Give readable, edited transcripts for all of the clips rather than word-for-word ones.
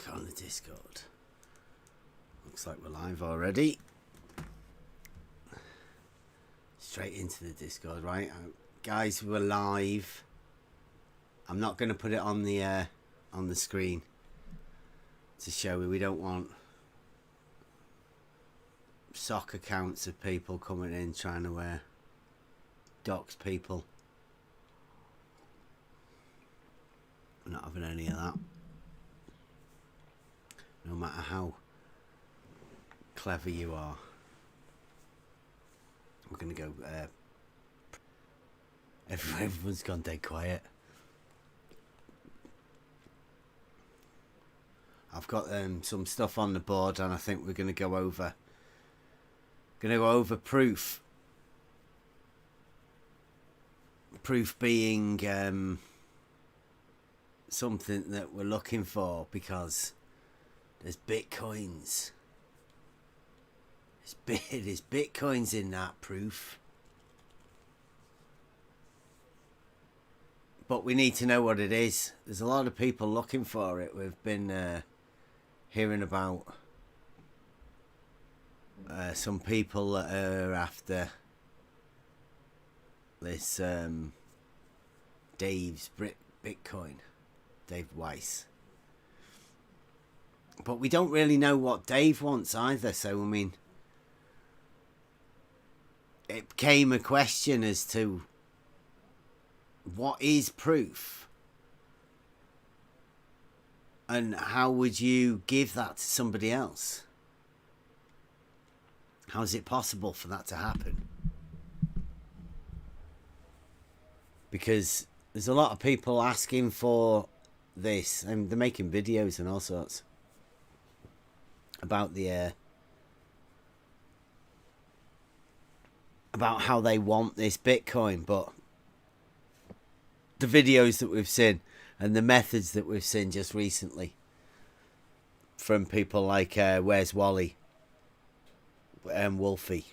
back on the Discord. Looks like we're live already. Straight into the Discord, right? Guys, we're live. I'm not going to put it on the screen to show you. We don't want sock accounts of people coming in trying to dox people. We're not having any of that. No matter how clever you are. We're going to go... everyone's gone dead quiet. I've got some stuff on the board, and I think we're going to go over... proof. Proof being something that we're looking for, because there's bitcoins. There's bitcoins in that proof. But we need to know what it is. There's a lot of people looking for it. We've been hearing about some people that are after this Dave's Bitcoin. Dave Weiss. But we don't really know what Dave wants either. So, I mean, it became a question as to what is proof? And how would you give that to somebody else? How is it possible for that to happen? Because there's a lot of people asking for this, and they're making videos and all sorts about the about how they want this Bitcoin. But the videos that we've seen and the methods that we've seen just recently from people like Where's Wally and Wolfie,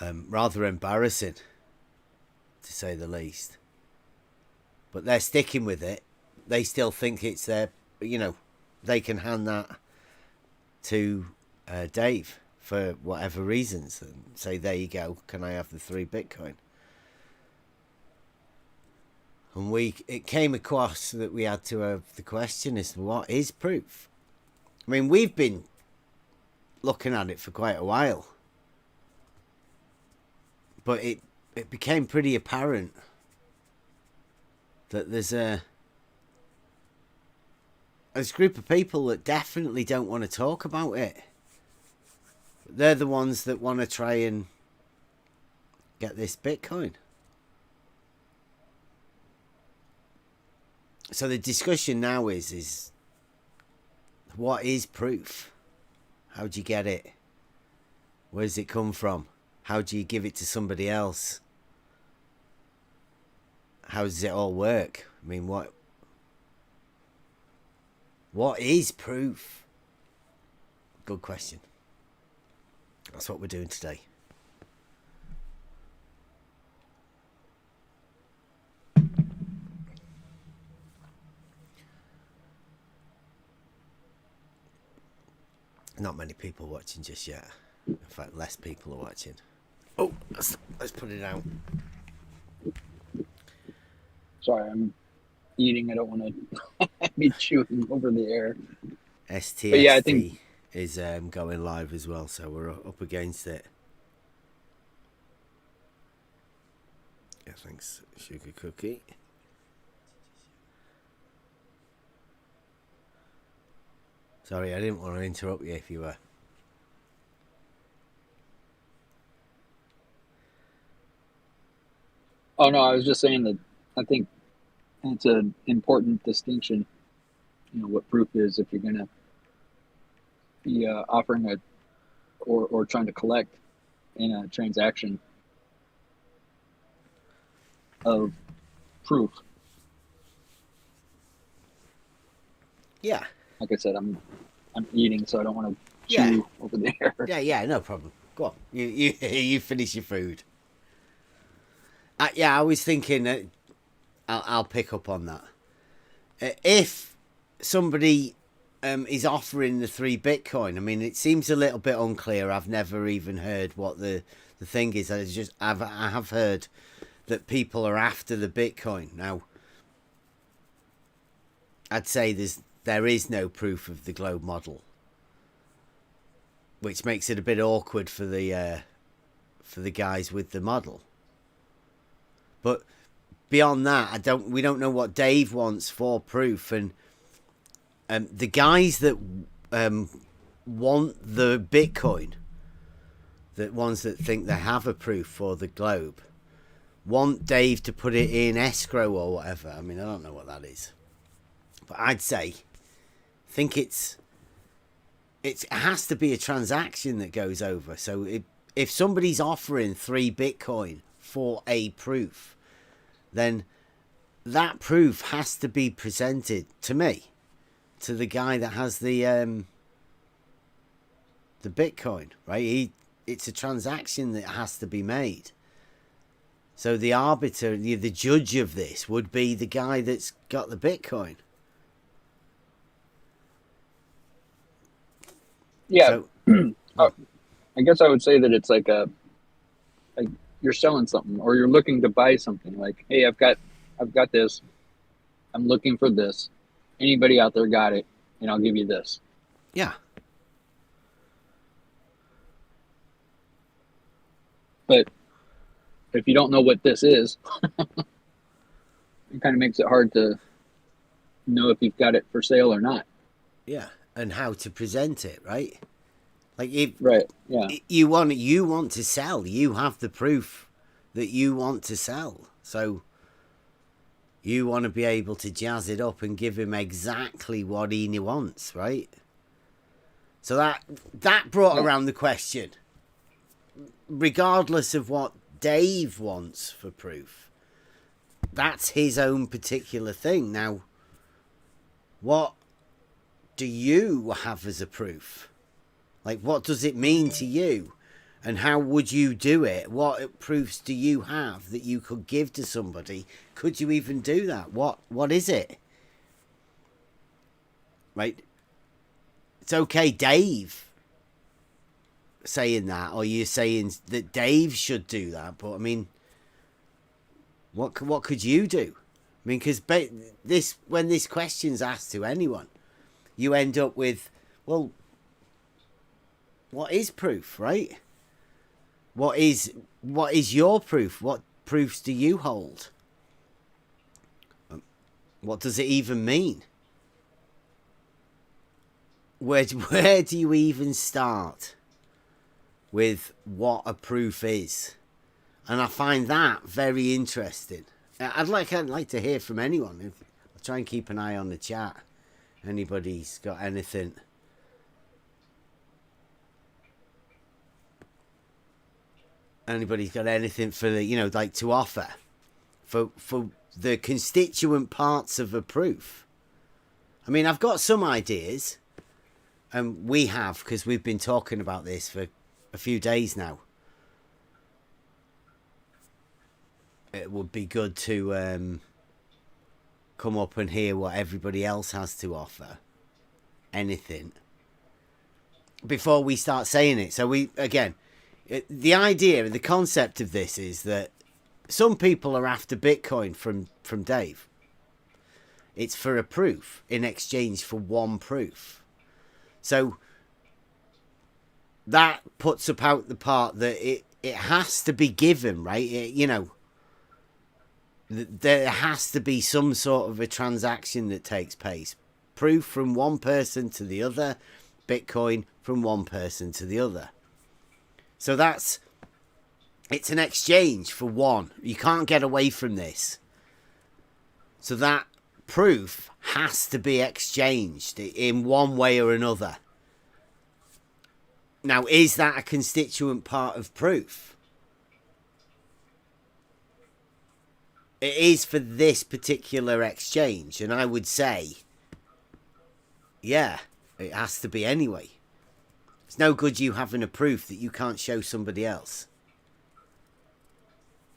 rather embarrassing to say the least. But they're sticking with it. They still think it's their, you know, they can hand that to Dave for whatever reasons and say, there you go, can I have the 3 Bitcoin? And it came across that we had to have the question is, what is proof? I mean, we've been looking at it for quite a while. But it became pretty apparent that there's a group of people that definitely don't want to talk about it. They're the ones that want to try and get this Bitcoin. So the discussion now is what is proof? How do you get it? Where does it come from? How do you give it to somebody else? How does it all work? I mean, what is proof? Good question. That's what we're doing today. Not many people watching just yet. In fact, less people are watching. Oh, let's put it out. Sorry, I'm eating. I don't want to be chewing over the air. STST yeah, I think is going live as well, so we're up against it. Yeah, thanks, Sugar Cookie. Sorry, I didn't want to interrupt you if you were. Oh, no, I was just saying that I think it's an important distinction, you know, what proof is if you're going to be offering or trying to collect in a transaction of proof. Yeah. Like I said, I'm eating, so I don't want to chew over there. Yeah, no problem. Go on. You finish your food. Yeah, I was thinking that I'll pick up on that. If somebody is offering the 3 Bitcoin, I mean, it seems a little bit unclear. I've never even heard what the thing is. I have heard that people are after the Bitcoin. Now, I'd say there is no proof of the globe model, which makes it a bit awkward for the guys with the model. But beyond that, we don't know what Dave wants for proof, and the guys that want the Bitcoin, the ones that think they have a proof for the globe, want Dave to put it in escrow or whatever. I mean, I don't know what that is, but I'd think it has to be a transaction that goes over. So if somebody's offering 3 Bitcoin for a proof, then that proof has to be presented to me, to the guy that has the Bitcoin, right? It's a transaction that has to be made. So the arbiter, the judge of this, would be the guy that's got the Bitcoin. Yeah. So, I guess I would say that it's like you're selling something, or you're looking to buy something. Like, hey, I've got this. I'm looking for this. Anybody out there got it? And I'll give you this. Yeah. But if you don't know what this is, it kind of makes it hard to know if you've got it for sale or not. Yeah, and how to present it, right? Like right, yeah. You want to sell, you have the proof that you want to sell. So you want to be able to jazz it up and give him exactly what he wants, right? So that brought around the question. Regardless of what Dave wants for proof, that's his own particular thing. Now, what do you have as a proof? Like, what does it mean to you? And how would you do it? What proofs do you have that you could give to somebody? Could you even do that? What is it? Right? It's okay, Dave saying that, or you're saying that Dave should do that, but I mean, what could you do? I mean, because when this question's asked to anyone, you end up with, well, what is proof, right? What is your proof? What proofs do you hold? What does it even mean? Where do you even start with what a proof is? And I find that very interesting. I'd like to hear from anyone. I'll try and keep an eye on the chat. Anybody's got anything? Anybody's got anything for the, like to offer for the constituent parts of a proof? I mean, I've got some ideas, and we have, because we've been talking about this for a few days now. It would be good to come up and hear what everybody else has to offer. Anything. Before we start saying it. So the idea, the concept of this is that some people are after Bitcoin from Dave. It's for a proof in exchange for one proof. So that puts about the part that it has to be given, right? There has to be some sort of a transaction that takes place. Proof from one person to the other, Bitcoin from one person to the other. So it's an exchange for one. You can't get away from this. So that proof has to be exchanged in one way or another. Now, is that a constituent part of proof? It is for this particular exchange, and I would say, yeah, it has to be anyway. It's no good you having a proof that you can't show somebody else.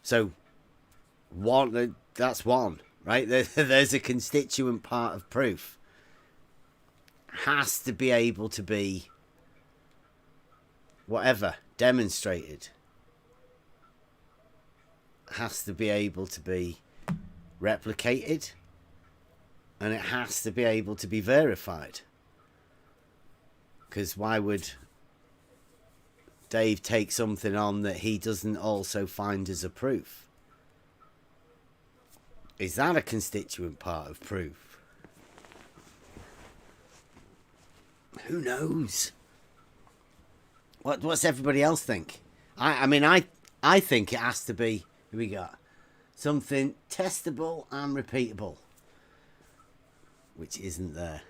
So, that's one, right? There's a constituent part of proof. has to be able to be whatever demonstrated, has to be able to be replicated, and it has to be able to be verified. Because why would Dave take something on that he doesn't also find as a proof? Is that a constituent part of proof? Who knows? What's everybody else think? I mean, I think it has to be, here we got, something testable and repeatable, which isn't there.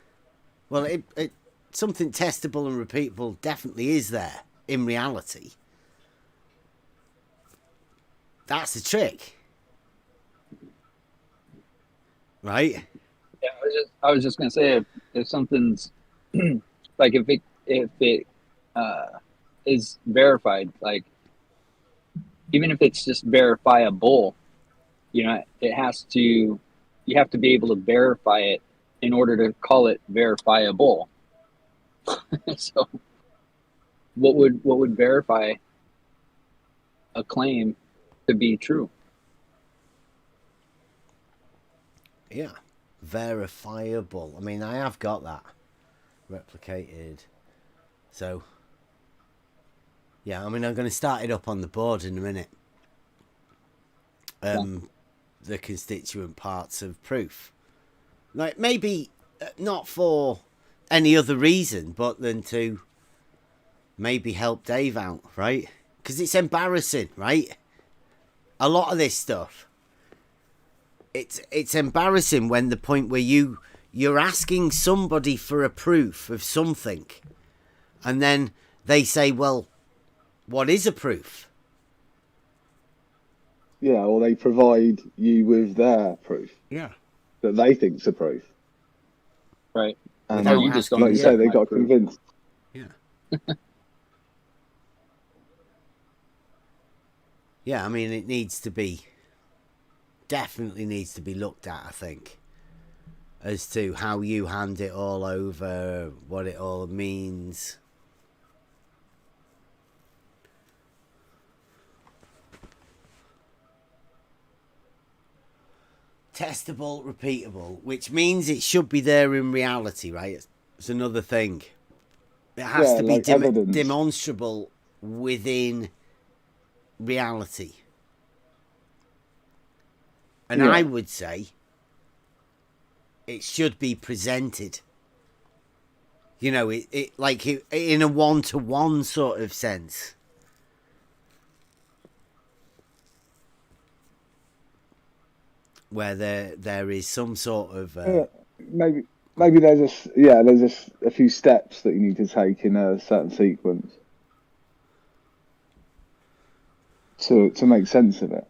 Well, it something testable and repeatable definitely is there in reality. That's the trick, right? Yeah, I was just gonna say if something's like if it is verified, like even if it's just verifiable, it has to, you have to be able to verify it in order to call it verifiable. So what would verify a claim to be true? Yeah, verifiable. I mean, I have got that replicated. So, yeah, I mean, I'm going to start it up on the board in a minute. The constituent parts of proof. Like, maybe not for any other reason, but than to maybe help Dave out, right? Because it's embarrassing, right? A lot of this stuff. It's embarrassing when the point where you're asking somebody for a proof of something, and then they say, well, what is a proof? Yeah, or they provide you with their proof. Yeah. That they think's a proof. Right. And Or you just don't like you say, they got proof. convinced. Yeah. Yeah, I mean, it needs to be, definitely needs to be looked at, I think, as to how you hand it all over, what it all means. Testable, repeatable, which means it should be there in reality, right? It's another thing. It has to be like evidence. demonstrable within reality. And I would say it should be presented. You know, it like in a one-to-one sort of sense. Where there is some sort of maybe there's a few steps that you need to take in a certain sequence to make sense of it.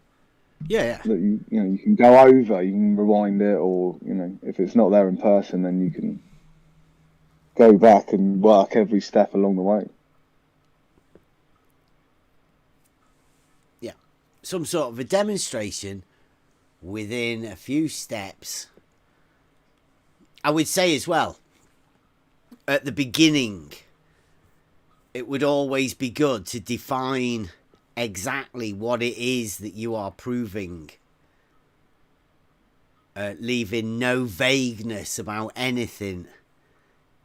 Yeah. That you can go over, you can rewind it, or if it's not there in person, then you can go back and work every step along the way. Yeah, some sort of a demonstration within a few steps. I would say as well, at the beginning, it would always be good to define exactly what it is that you are proving, leaving no vagueness about anything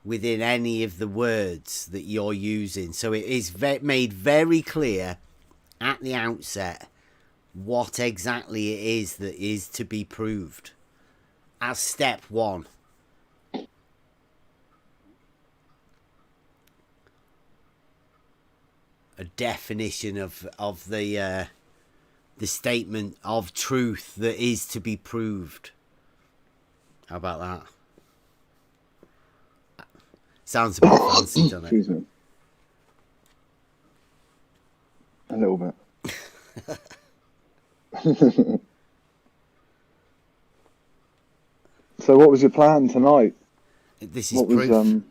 within any of the words that you're using. So it is made very clear at the outset what exactly it is that is to be proved as step one. A definition of the statement of truth that is to be proved. How about that? Sounds a bit fancy, doesn't it? Excuse me. A little bit. So what was your plan tonight? This is proof.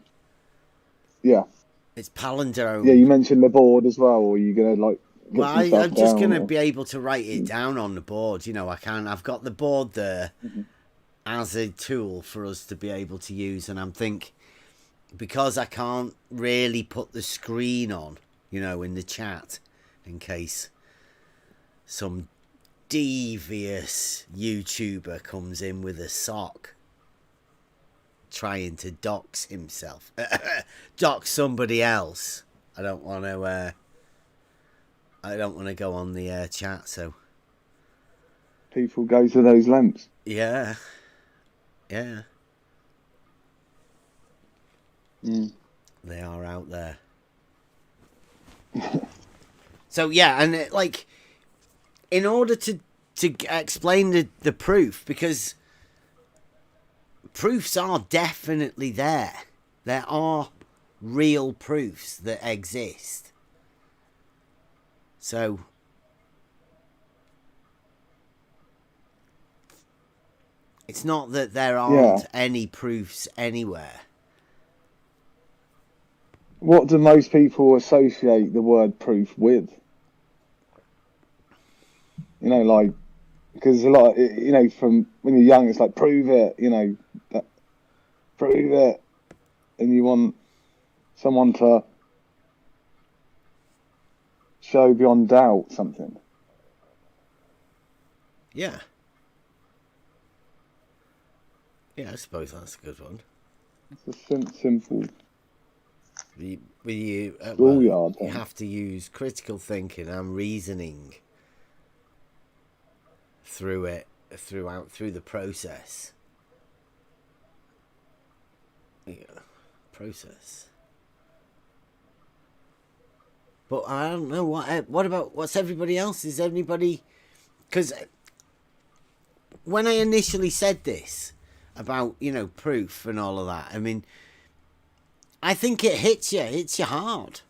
It's Palindrome. Yeah, you mentioned the board as well, or are you going to Well, I'm just going to be able to write it down on the board. I've got the board there as a tool for us to be able to use, and because I can't really put the screen on, in the chat, in case some devious YouTuber comes in with a sock trying to dox himself, dox somebody else. I don't want to go on the chat, so People go to those lengths. yeah. They are out there. So yeah, and in order to explain the proof, because proofs are definitely there. There are real proofs that exist. So it's not that there aren't any proofs anywhere. What do most people associate the word proof with? Because a lot, from when you're young, it's like, prove it, prove it. And you want someone to show beyond doubt something. Yeah. Yeah, I suppose that's a good one. It's a simple You schoolyard thing. You have to use critical thinking and reasoning through the process. Yeah, process. But I don't know what's everybody else? Is anybody? Because when I initially said this about proof and all of that, I mean, I think it hits you hard.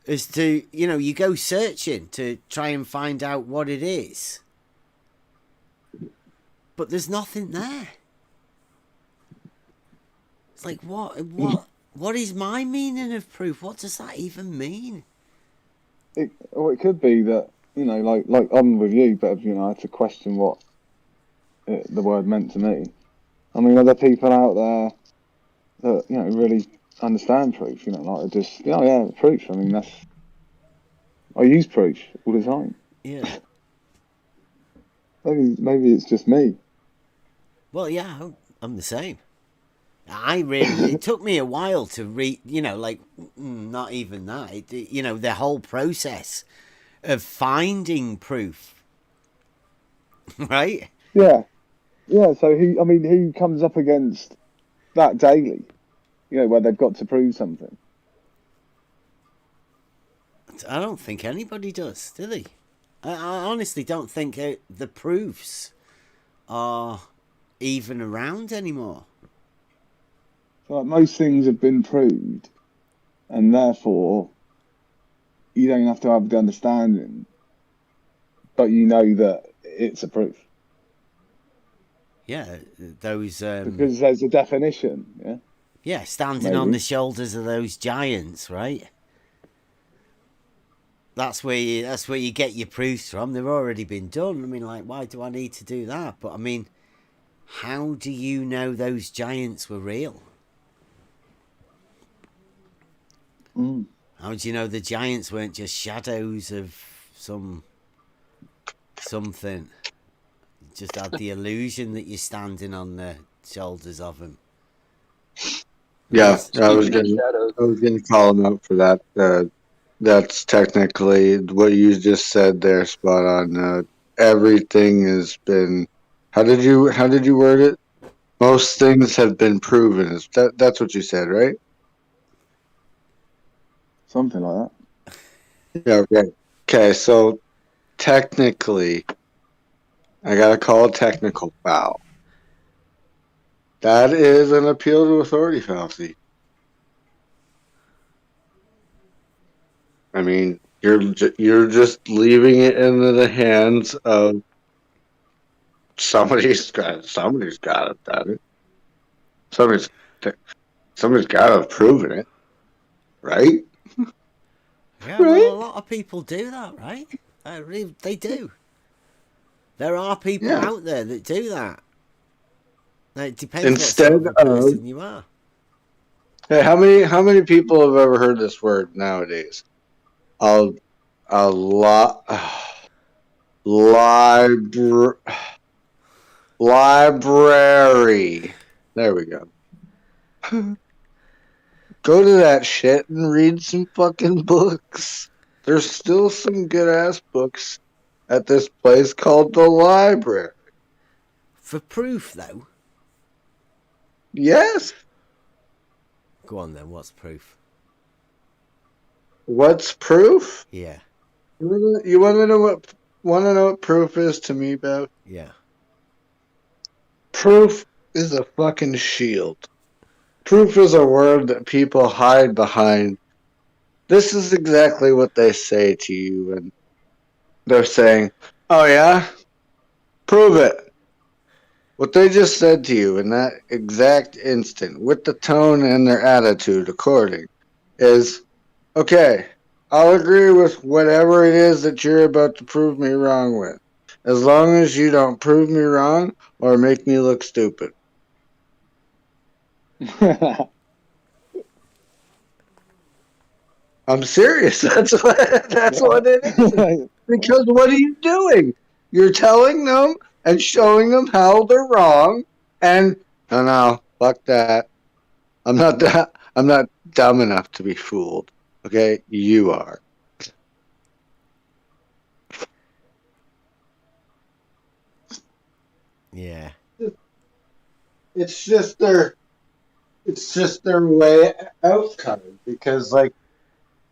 As to you go searching to try and find out what it is, but there's nothing there. It's like, what is my meaning of proof? What does that even mean? It could be that, like I'm with you, but I had to question what the word meant to me. I mean, are there people out there that really understand proof? Like just proof. I mean, I use proof all the time. Yeah. Maybe it's just me. Well, yeah, I'm the same. It took me a while to read, not even that. The whole process of finding proof, right? Yeah. So who comes up against that daily? Where they've got to prove something. I don't think anybody does, do they? I honestly don't think the proofs are even around anymore. So like, most things have been proved, and therefore you don't have to have the understanding, but that it's a proof. Yeah, those because there's a definition. Yeah. Yeah, standing on the shoulders of those giants, right? That's where you get your proofs from. They've already been done. I mean, like, why do I need to do that? But I mean, how do you know those giants were real? How do you know the giants weren't just shadows of something? Just had the illusion that you're standing on the shoulders of them. Yeah, I was gonna call him out for that. That's technically what you just said there, spot on. Everything has been. How did you word it? Most things have been proven. That's what you said, right? Something like that. Yeah. Okay. Okay. So technically, I gotta call a technical foul. That is an appeal to authority fallacy. I mean, you're just leaving it into the hands of somebody's got to have done it. Somebody's got to have proven it, right? Yeah, well, a lot of people do that, right? They do. There are people out there that do that. It depends what sort of person you are. Hey, how many people have ever heard this word nowadays? A a lot. Library. There we go. Go to that shit and read some fucking books. There's still some good ass books at this place called the library. For proof, though. Yes. Go on then. What's proof? What's proof? Yeah. You want to know what proof is to me, Bev? Yeah. Proof is a fucking shield. Proof is a word that people hide behind. This is exactly what they say to you, and they're saying, "Oh yeah, prove it." What they just said to you in that exact instant, with the tone and their attitude according, is, "Okay, I'll agree with whatever it is that you're about to prove me wrong with, as long as you don't prove me wrong or make me look stupid." I'm serious. That's what it is. Because what are you doing? You're telling them and showing them how they're wrong. And no, fuck that. I'm not dumb enough to be fooled. Okay, you are. Yeah. It's just their way out card. Because like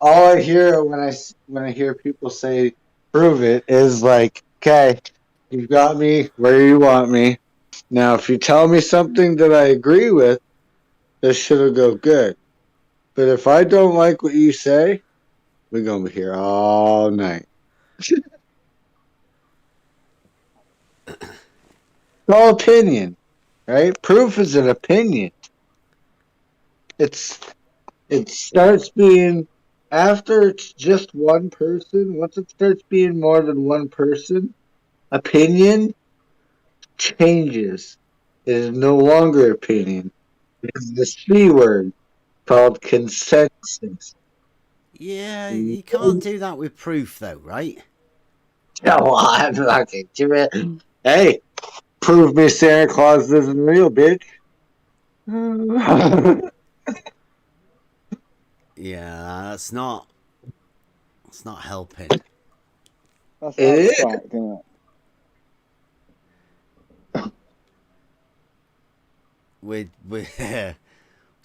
all I hear when I hear people say prove it is like, okay, you've got me where you want me. Now, if you tell me something that I agree with, this shit'll go good. But if I don't like what you say, we're gonna be here all night. It's all opinion, right? Proof is an opinion. It starts being after it's just one person. Once it starts being more than one person, opinion changes. It is no longer opinion. It is the C word called consensus. Yeah, you can't do that with proof, though, right? Come on, fucking do it. Hey, prove me Santa Claus isn't real, bitch. Yeah, that's not. It's not helping. That's It is. abstract, isn't it? We're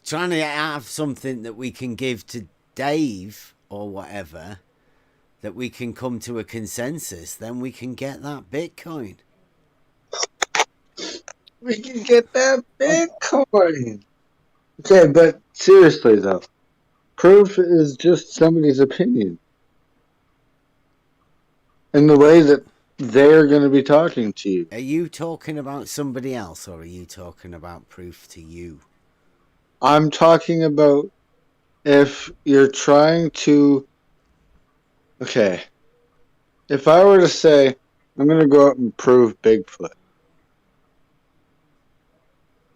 trying to have something that we can give to Dave or whatever, that we can come to a consensus. Then we can get that Bitcoin. We can get that Bitcoin. Okay, but seriously though, proof is just somebody's opinion. In the way that they're going to be talking to you. Are you talking about somebody else, or are you talking about proof to you? I'm talking about if you're trying to. Okay. If I were to say, I'm going to go out and prove Bigfoot,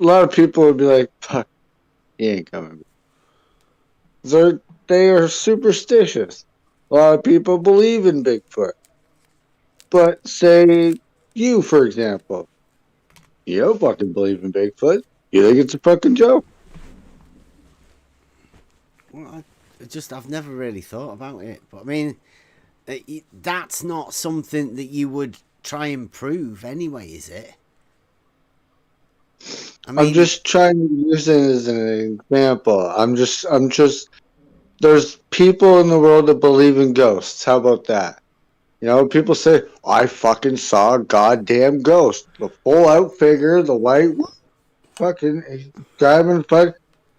a lot of people would be like, fuck, he ain't coming. They are superstitious. A lot of people believe in Bigfoot. But say you, for example, you don't fucking believe in Bigfoot. You think it's a fucking joke. Well, I've never really thought about it. But I mean, that's not something that you would try and prove anyway, is it? I'm just trying to use it as an example. I'm just there's people in the world that believe in ghosts. How about that? You know, people say, I fucking saw a goddamn ghost. The full out figure, the white fucking driving fuck.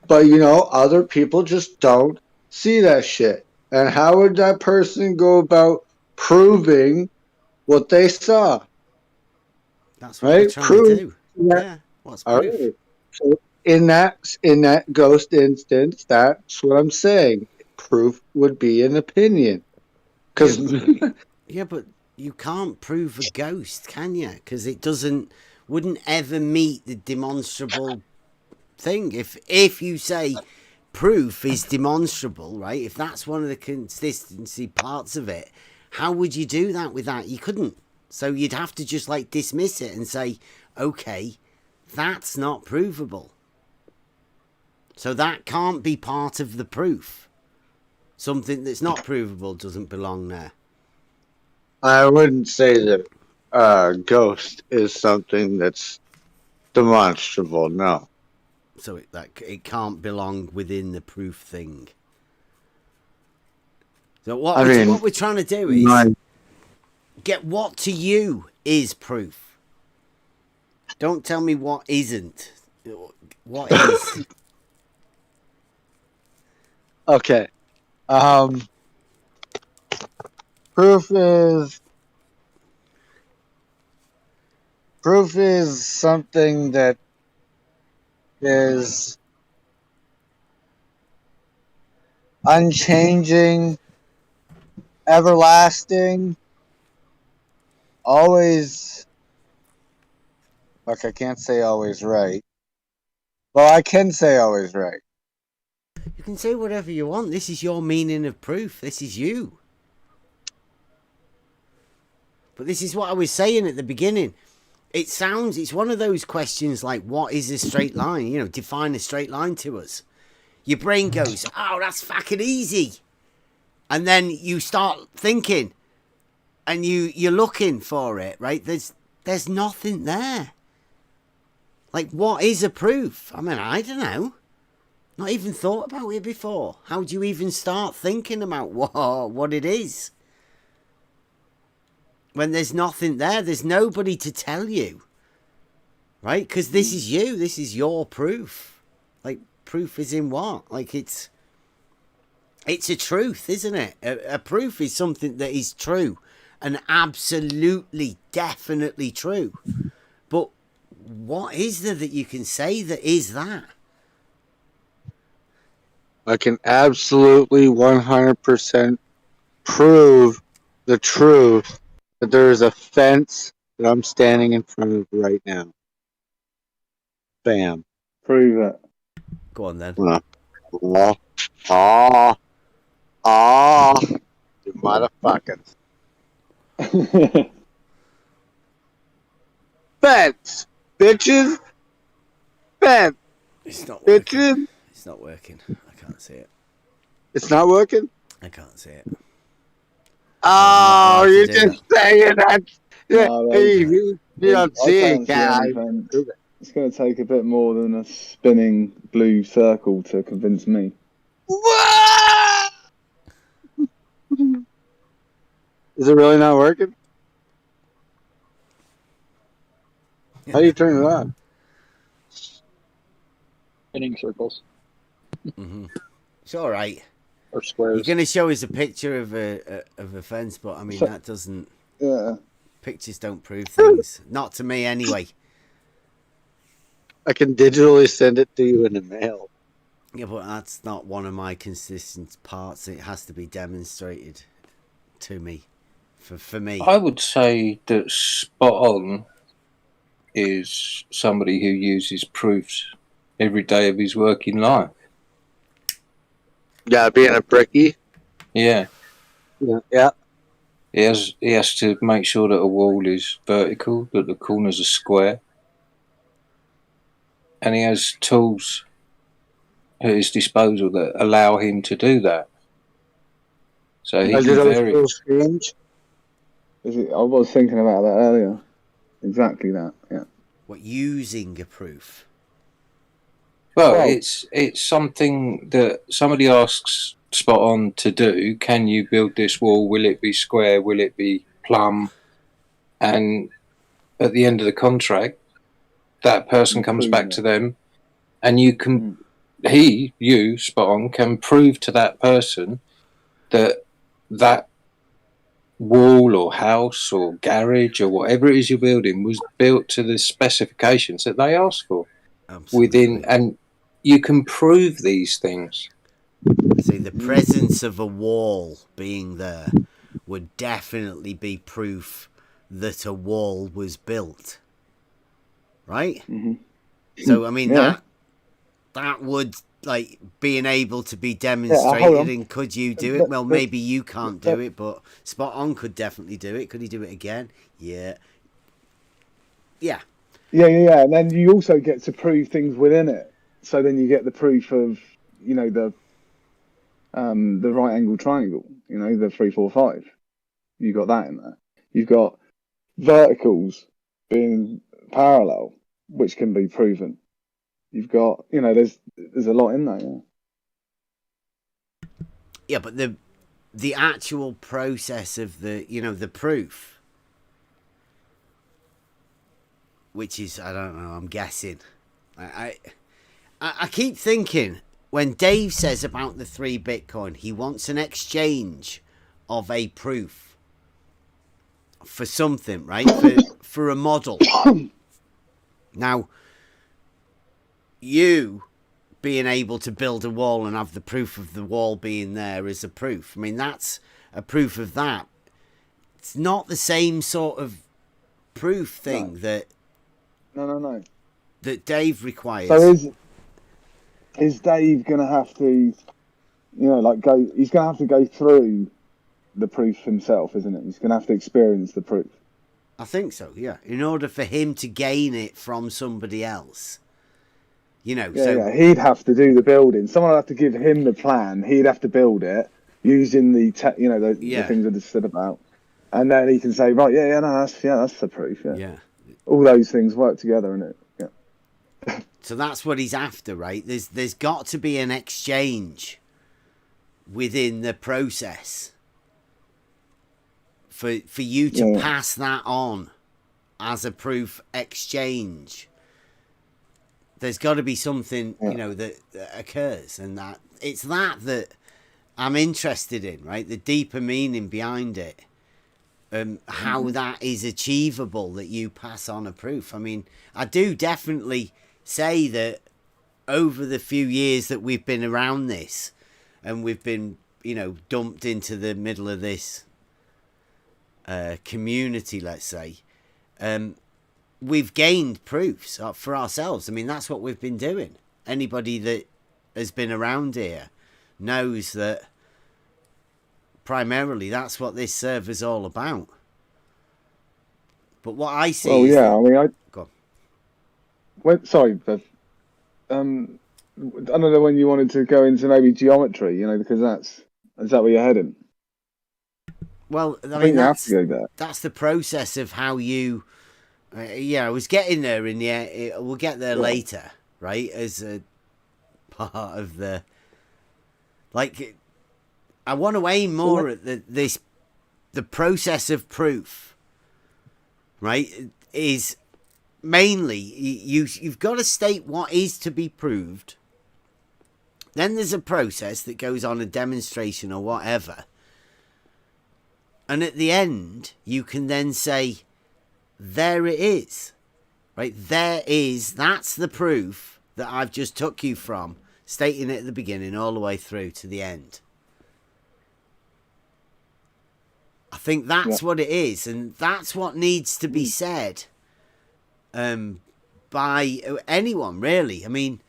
But you know, other people just don't see that shit. And how would that person go about proving what they saw? That's what we're Right? trying to Prove do. that. Yeah. What's All proof? right. So in that ghost instance, that's what I'm saying. Proof would be an opinion. Because Yeah, but you can't prove a ghost, can you? Because it wouldn't ever meet the demonstrable thing. If you say proof is demonstrable, right? If that's one of the consistency parts of it, how would you do that with that? You couldn't. So you'd have to just like dismiss it and say, okay, that's not provable. So that can't be part of the proof. Something that's not provable doesn't belong there. I wouldn't say that ghost is something that's demonstrable, no. So it can't belong within the proof thing. So what we're trying to do is get what to you is proof. Don't tell me what isn't. What is? Okay. Proof is something that is unchanging, everlasting, always. Look, I can't say always right. Well, I can say always right. You can say whatever you want. This is your meaning of proof. This is you. But this is what I was saying at the beginning. It's one of those questions like, what is a straight line? You know, define a straight line to us. Your brain goes, oh, that's fucking easy. And then you start thinking and you're looking for it, right? There's nothing there. Like, what is a proof? I mean, I don't know. Not even thought about it before. How do you even start thinking about what it is? When there's nothing there, there's nobody to tell you. Right? Because this is you. This is your proof. Like, proof is in what? Like, it's a truth, isn't it? A proof is something that is true. And absolutely, definitely true. But what is there that you can say that is that? I can absolutely 100% prove the truth that there is a fence that I'm standing in front of right now. Bam. Prove it. Go on then. You motherfuckers. Fence, bitches. Fence, It's not working. bitches. It's not working. I can't see it. It's not working? I can't see it. Oh, allowed to you're do just saying that. No, Hey, you don't see I it, can't see guys. anything. It's going to take a bit more than a spinning blue circle to convince me. What? Is it really not working? How do you turn it on? Spinning circles Mm-hmm. It's all right. or squares. You're going to show us a picture of a fence, but I mean, that doesn't... Yeah. Pictures don't prove things. Not to me, anyway. I can digitally send it to you in the mail. Yeah, but that's not one of my consistent parts. It has to be demonstrated to me. For me. I would say that spot on is somebody who uses proofs every day of his working life. Yeah, being a brickie. Yeah. Yeah. He has to make sure that a wall is vertical, that the corners are square. And he has tools at his disposal that allow him to do that. So he can vary. I was thinking about that earlier. Exactly that, yeah. What, using a proof? Well, it's something that somebody asks spot on to do. Can you build this wall? Will it be square? Will it be plumb? And at the end of the contract, that person comes back to them, and you can, you spot on, can prove to that person that that wall or house or garage or whatever it is you're building was built to the specifications that they asked for. Absolutely. And you can prove these things. See, the presence of a wall being there would definitely be proof that a wall was built. Right? Mm-hmm. So, I mean, that would like being able to be hold demonstrated. on. And could you do it? Well, maybe you can't do it, but Spot On could definitely do it. Could he do it again? Yeah. Yeah. And then you also get to prove things within it. So then you get the proof of, you know, the right angle triangle, you know, the 3, 4, 5. You got that in there. You've got verticals being parallel, which can be proven. You've got, you know, there's a lot in there. Yeah. Yeah, but the actual process of the, you know, the proof, which is, I don't know, I'm guessing. I keep thinking when Dave says about the 3 Bitcoin, he wants an exchange of a proof for something, right? For a model. Now, you being able to build a wall and have the proof of the wall being there is a proof. I mean, that's a proof of that. It's not the same sort of proof thing that that Dave requires. So is Dave going to have to, you know, like he's going to have to go through the proof himself, isn't it? He's going to have to experience the proof. I think so, yeah. In order for him to gain it from somebody else. You know, he'd have to do the building. Someone would have to give him the plan. He'd have to build it using the things I just said about, and then he can say, right, that's the proof. Yeah. All those things work together in it. Yeah. So that's what he's after, right? There's got to be an exchange within the process for you to pass that on as a proof exchange. There's got to be something, you know, that occurs, and that it's that I'm interested in, right? The deeper meaning behind it, how that is achievable, that you pass on a proof. I mean, I do definitely say that over the few years that we've been around this, and we've been, you know, dumped into the middle of this community, let's say, we've gained proofs for ourselves. I mean, that's what we've been doing. Anybody that has been around here knows that primarily that's what this server's all about. But what I see Go on. Sorry, Bev. I don't know when you wanted to go into maybe geometry, you know, because is that where you're heading? Well, I mean, that's the process of how you... I was getting there in the end. We'll get there later, right? As a part of the... Like, I want to aim more at the process of proof, right? Is mainly, you've got to state what is to be proved. Then there's a process that goes on, a demonstration or whatever. And at the end, you can then say... There it is, right? That's the proof that I've just took you from, stating it at the beginning all the way through to the end. I think that's what it is, and that's what needs to be said by anyone, really. I mean,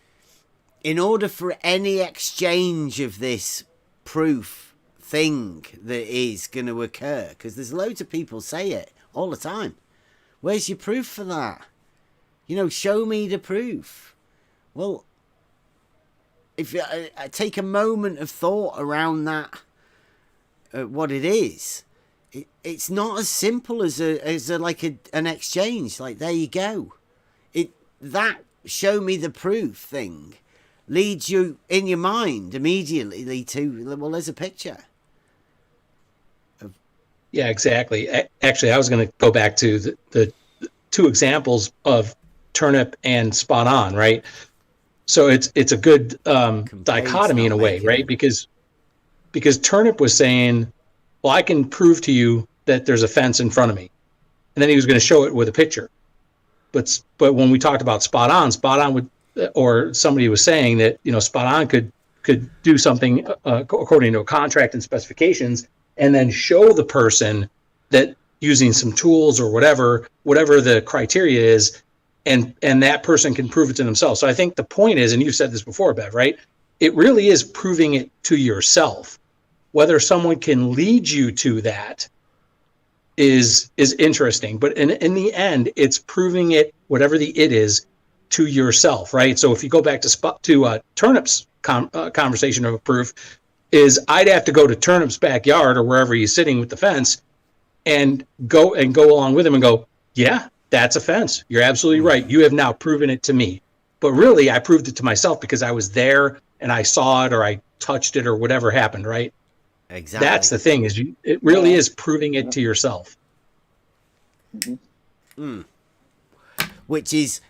in order for any exchange of this proof thing that is going to occur, because there's loads of people say it all the time. Where's your proof for that? You know, show me the proof. Well, if I take a moment of thought around that, what it is, it's not as simple as an exchange. Like, there you go. That show me the proof thing leads you in your mind immediately to, well, there's a picture. Yeah, exactly. Actually, I was going to go back to the 2 examples of Turnip and Spot On, right? So it's a good dichotomy in a way, right? Because Turnip was saying, well, I can prove to you that there's a fence in front of me. And then he was going to show it with a picture. But when we talked about Spot On would, or somebody was saying that, you know, Spot On could do something according to a contract and specifications, and then show the person that using some tools or whatever the criteria is, and that person can prove it to themselves. So I think the point is, and you've said this before, Bev, right? It really is proving it to yourself. Whether someone can lead you to that is interesting, but in the end, it's proving it, whatever the it is, to yourself, right? So if you go back to Turnip's conversation of a proof, is I'd have to go to Turnip's backyard or wherever he's sitting with the fence, and go along with him and go, yeah, that's a fence. You're absolutely right. You have now proven it to me. But really, I proved it to myself because I was there and I saw it or I touched it or whatever happened, right? Exactly. That's the thing, is it really is proving it to yourself. Which is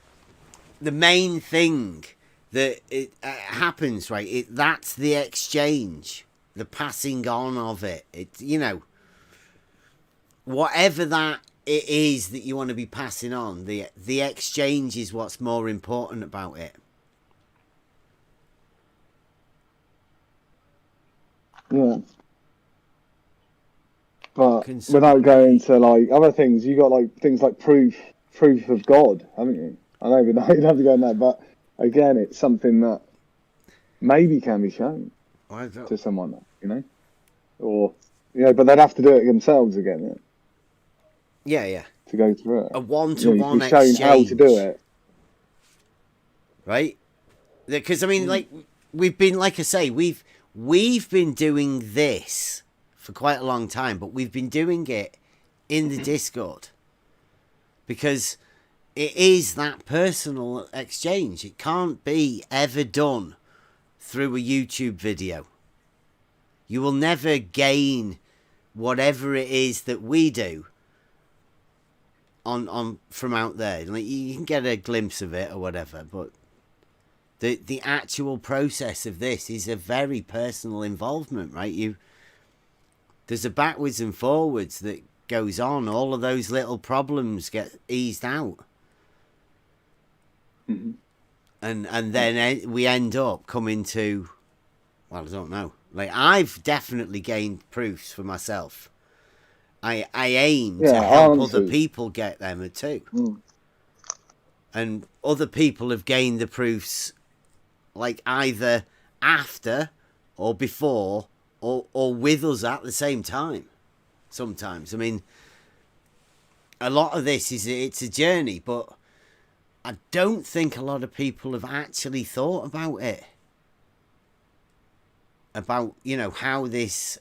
the main thing that it happens, right? That's the exchange, the passing on of it. It's, you know, whatever that it is that you want to be passing on, the exchange is what's more important about it. Yeah. But without going to like other things, you got like things like proof of God, haven't you? I don't even know you'd have to go in that, but again, it's something that maybe can be shown to someone, you know, or but they'd have to do it themselves again. Yeah. To go through it, a one-to-one exchange, shown how to do it, right? Because I mean, like we've been, like I say, we've been doing this for quite a long time, but we've been doing it in the Discord because it is that personal exchange. It can't be ever done through a YouTube video. You will never gain whatever it is that we do on from out there. Like, you can get a glimpse of it or whatever, but the actual process of this is a very personal involvement, right? There's a backwards and forwards that goes on. All of those little problems get eased out. Mm-hmm. And then we end up coming to, well, I don't know. Like, I've definitely gained proofs for myself. I aim to help other people get them too. And other people have gained the proofs, like either after or before or with us at the same time. Sometimes, I mean, a lot of this it's a journey, but I don't think a lot of people have actually thought about it. About, how this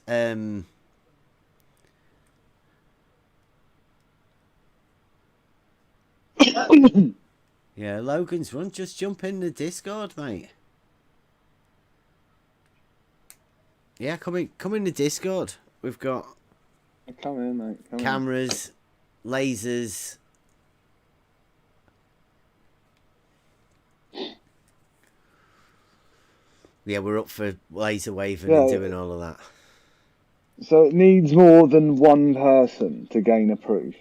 yeah, Logan's Run, just jump in the Discord, mate. Yeah, come in the Discord. We've got come in, mate. Cameras, lasers. Yeah, we're up for laser waving and doing all of that. So it needs more than one person to gain a proof?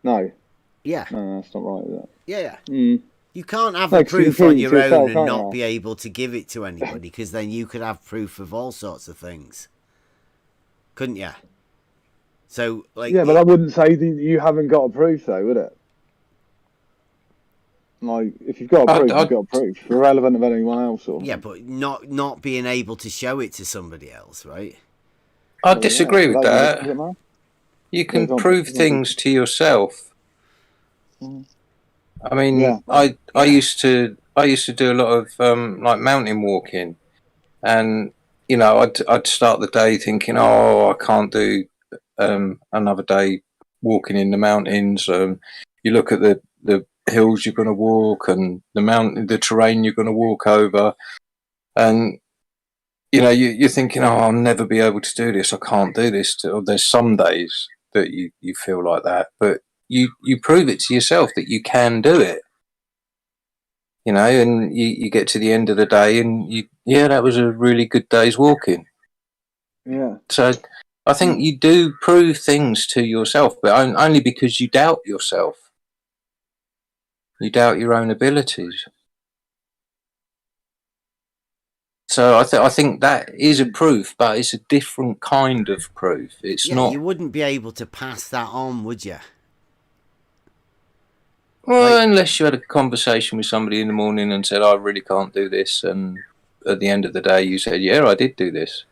No. Yeah. No, that's not right, is it? Yeah. Mm. You can't have a proof on your own and not be able to give it to anybody, because then you could have proof of all sorts of things. Couldn't you? So, like... Yeah, but I wouldn't say that you haven't got a proof, though, would it? Like, if you've got a proof, you've got a proof. Irrelevant of anyone else. Yeah, but not being able to show it to somebody else, right? I disagree with that. You can prove things to yourself. I mean, I used to do a lot of like mountain walking, and I'd start the day thinking, oh, I can't do another day walking in the mountains. You look at the hills you're going to walk and the terrain you're going to walk over, and you're thinking, oh, I'll never be able to do this. I can't do this. Or there's some days that you feel like that, but you prove it to yourself that you can do it. And you get to the end of the day and that was a really good day's walking. Yeah. So I think you do prove things to yourself, but only because you doubt yourself. You doubt your own abilities. So I think that is a proof, but it's a different kind of proof. It's not. You wouldn't be able to pass that on, would you? Well, unless you had a conversation with somebody in the morning and said, I really can't do this, and at the end of the day you said, yeah, I did do this.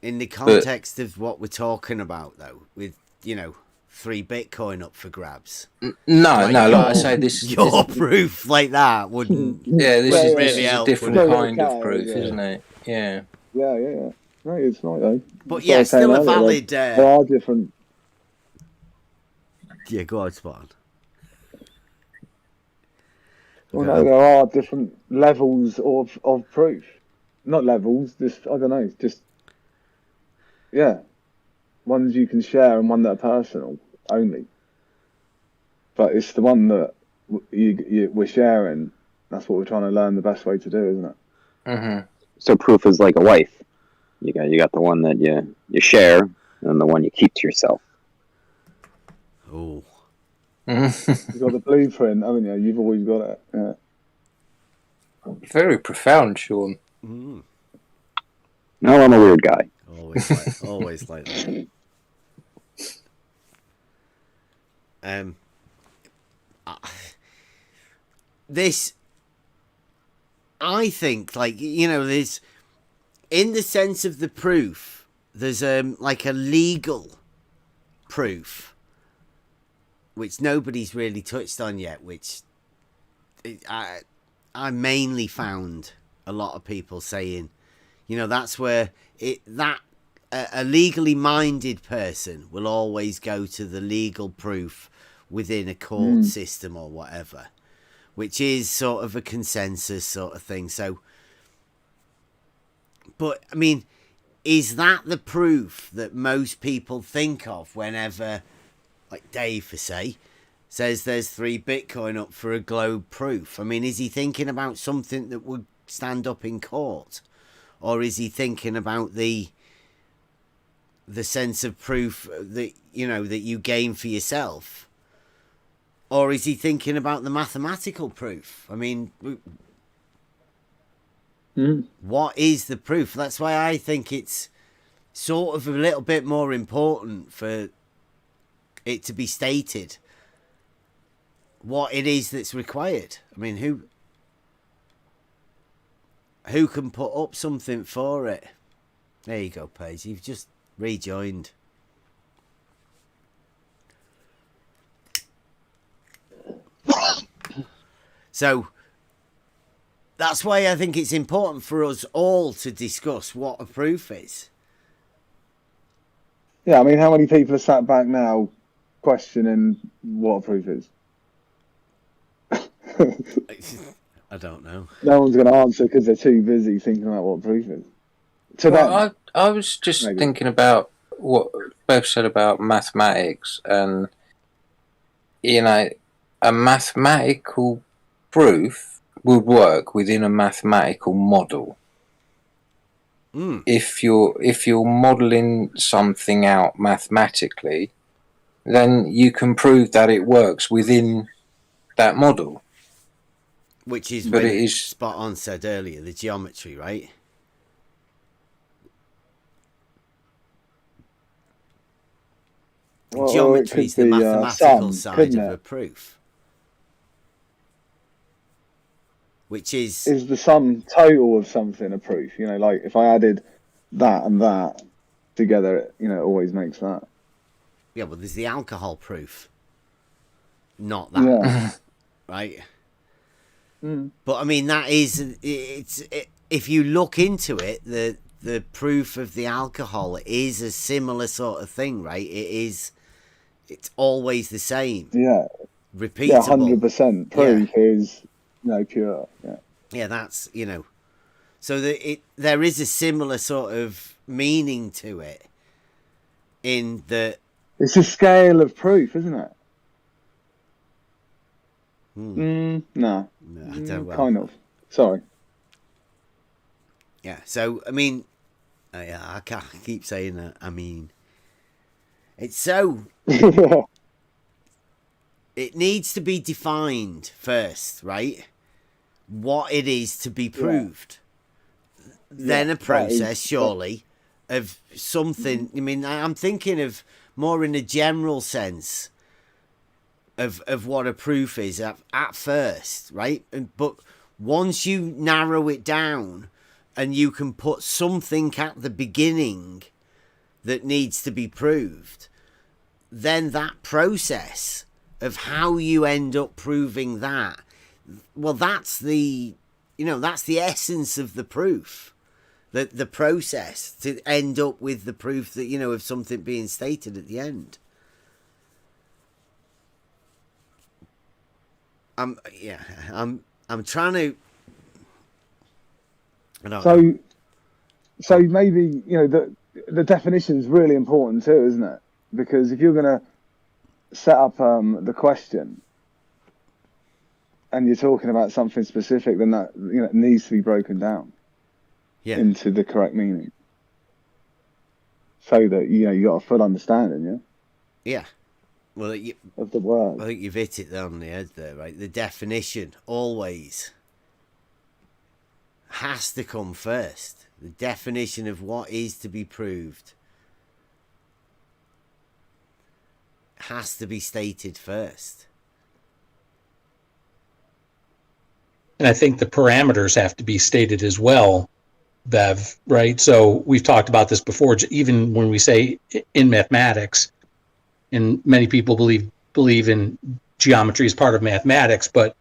In the context of what we're talking about, though, with, 3 Bitcoin up for grabs. No, like I say, your proof like that wouldn't. This really is help, a different kind of proof, isn't it? Yeah. Yeah. No, it's not though. But yeah, still a valid. There are different. Yeah, go on, Spot on. Well, no, there are different levels of proof. Not levels, just I don't know, just ones you can share and one that are personal only. But it's the one that we're sharing. That's what we're trying to learn the best way to do, isn't it? Mm-hmm. So proof is like a wife. You got the one that you share, and the one you keep to yourself. Oh. You've got the blueprint, haven't you? You've always got it. Yeah. Very profound, Sean. Mm. No, I'm a weird guy. Always like that. This, I think, there's, in the sense of the proof, there's like a legal proof, which nobody's really touched on yet, which I mainly found a lot of people saying, that's where a legally minded person will always go to the legal proof within a court system or whatever, which is sort of a consensus sort of thing. So, but I mean, is that the proof that most people think of whenever, like Dave, for say, says there's 3 Bitcoin up for a globe proof? I mean, is he thinking about something that would stand up in court? Or is he thinking about the sense of proof that, that you gain for yourself? Or is he thinking about the mathematical proof? I mean, what is the proof? That's why I think it's sort of a little bit more important for it to be stated what it is that's required. I mean, who can put up something for it? There you go, Paige. You've just rejoined. So that's why I think it's important for us all to discuss what a proof is. Yeah, I mean, how many people are sat back now questioning what a proof is? I don't know. No one's going to answer because they're too busy thinking about what proof is. I was just thinking about what Bev said about mathematics, and a mathematical proof would work within a mathematical model. If you're modeling something out mathematically, then you can prove that it works within that model. Which is what Spot On said earlier, the geometry, right? Well, geometry is the mathematical side of a proof. Which is the sum total of something a proof? Like if I added that and that together, it always makes that. Yeah, well, there's the alcohol proof. Not that, right? But I mean, that is if you look into it, the proof of the alcohol is a similar sort of thing, right? It's always the same. Yeah. Repeatable. Yeah, 100% proof is pure. Yeah. Yeah, that's so there is a similar sort of meaning to it. In the it's a scale of proof, isn't it? No, I don't. Kind of. Sorry. Yeah. So I mean, I can't keep saying that. I mean, it's so. It needs to be defined first, right? What it is to be proved. Then a process, surely, of something. I mean, I'm thinking of more in a general sense of what a proof is at first, right? But once you narrow it down and you can put something at the beginning that needs to be proved, then that process of how you end up proving that, well, that's the essence of the proof. The process to end up with the proof that, of something being stated at the end. I'm trying to. So maybe the definition is really important too, isn't it? Because if you're going to set up the question and you're talking about something specific, then that needs to be broken down into the correct meaning, so that you got a full understanding. Yeah. Well, of the word. I think you've hit it on the head there, right? The definition always has to come first. The definition of what is to be proved has to be stated first. And I think the parameters have to be stated as well, Bev, right? So we've talked about this before, even when we say in mathematics, and many people believe in geometry as part of mathematics, but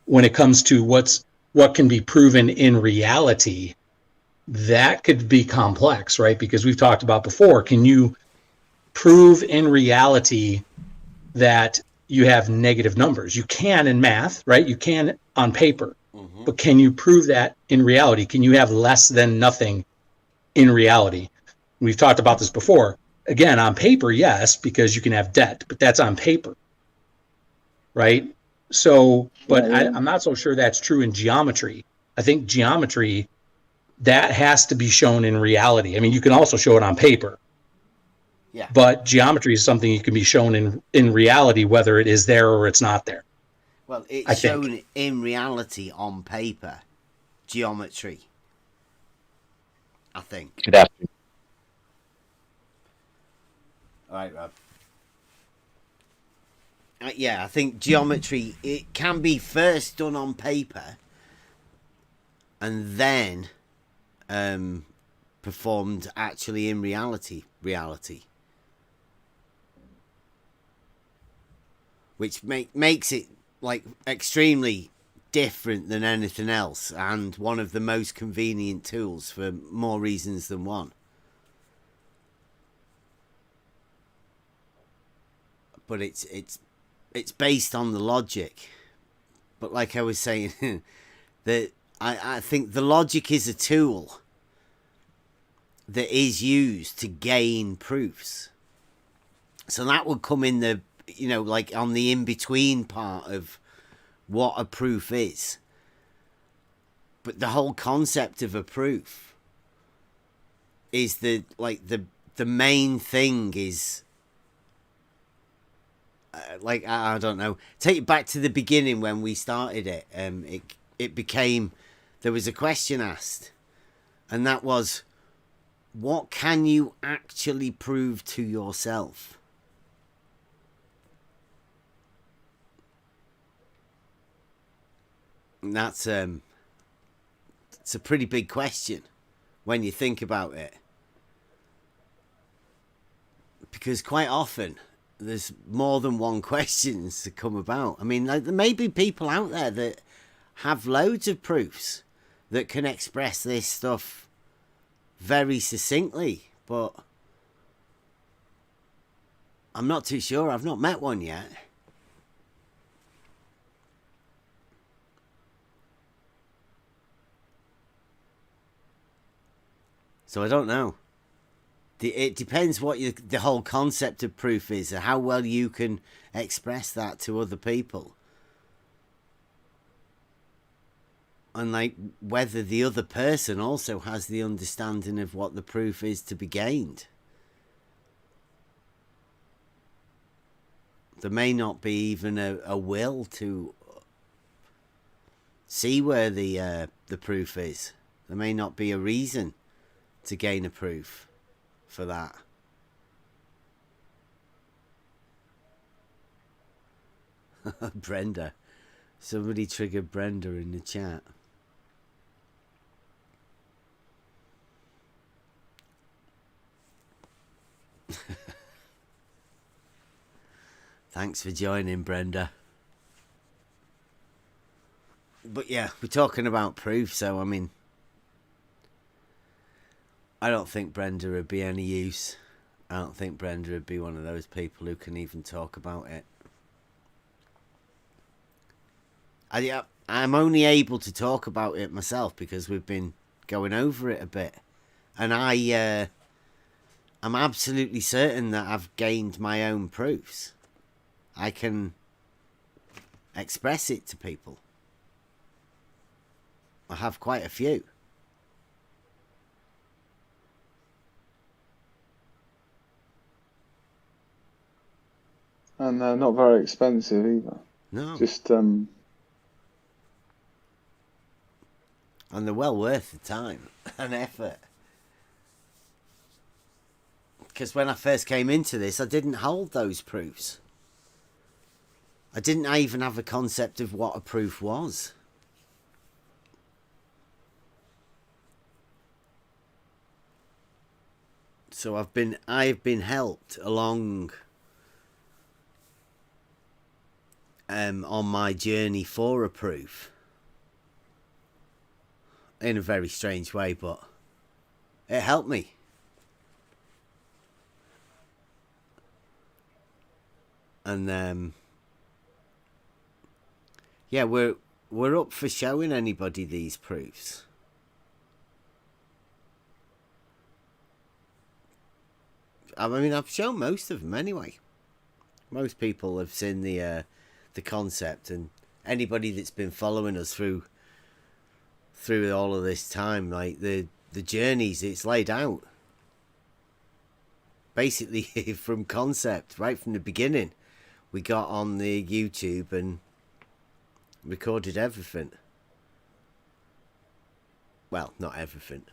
when it comes to what can be proven in reality, that could be complex, right? Because we've talked about before, can you prove in reality that you have negative numbers? You can in math, right? You can on paper, but can you prove that in reality? Can you have less than nothing in reality? We've talked about this before. Again, on paper, yes, because you can have debt, but that's on paper, right? So, but I'm not so sure that's true in geometry. I think geometry, that has to be shown in reality. I mean, you can also show it on paper. Yeah. But geometry is something you can be shown in reality, whether it is there or it's not there. Well, it's shown in reality on paper. Geometry, I think. Good afternoon. All right, Rob. I think geometry, it can be first done on paper and then performed actually in reality. Which makes it like extremely different than anything else, and one of the most convenient tools for more reasons than one. But it's based on the logic. But like I was saying, that I think the logic is a tool that is used to gain proofs. So that would come in the, like on the in-between part of what a proof is. But the whole concept of a proof is the main thing is, I don't know, take it back to the beginning when we started it. It became, there was a question asked, and that was, what can you actually prove to yourself? And that's it's a pretty big question when you think about it, because quite often there's more than one questions to come about. I mean, there may be people out there that have loads of proofs that can express this stuff very succinctly, but I'm not too sure. I've not met one yet. So I don't know. It depends what the whole concept of proof is, and how well you can express that to other people. And like whether the other person also has the understanding of what the proof is to be gained. There may not be even a will to see where the proof is. There may not be a reason to gain a proof for that. Brenda. Somebody triggered Brenda in the chat. Thanks for joining, Brenda. But yeah, we're talking about proof, so I mean, I don't think Brenda would be any use. I don't think Brenda would be one of those people who can even talk about it. I'm only able to talk about it myself because we've been going over it a bit. And I'm absolutely certain that I've gained my own proofs. I can express it to people. I have quite a few. And they're not very expensive either. No. Just And they're well worth the time and effort. Because when I first came into this, I didn't hold those proofs. I didn't even have a concept of what a proof was. So I've been helped along on my journey for a proof. In a very strange way, but it helped me. And yeah, we're up for showing anybody these proofs. I mean, I've shown most of them anyway. Most people have seen the concept, and anybody that's been following us through all of this time, like the journeys it's laid out. Basically, from concept, right from the beginning, we got on the YouTube and recorded everything. Well, not everything.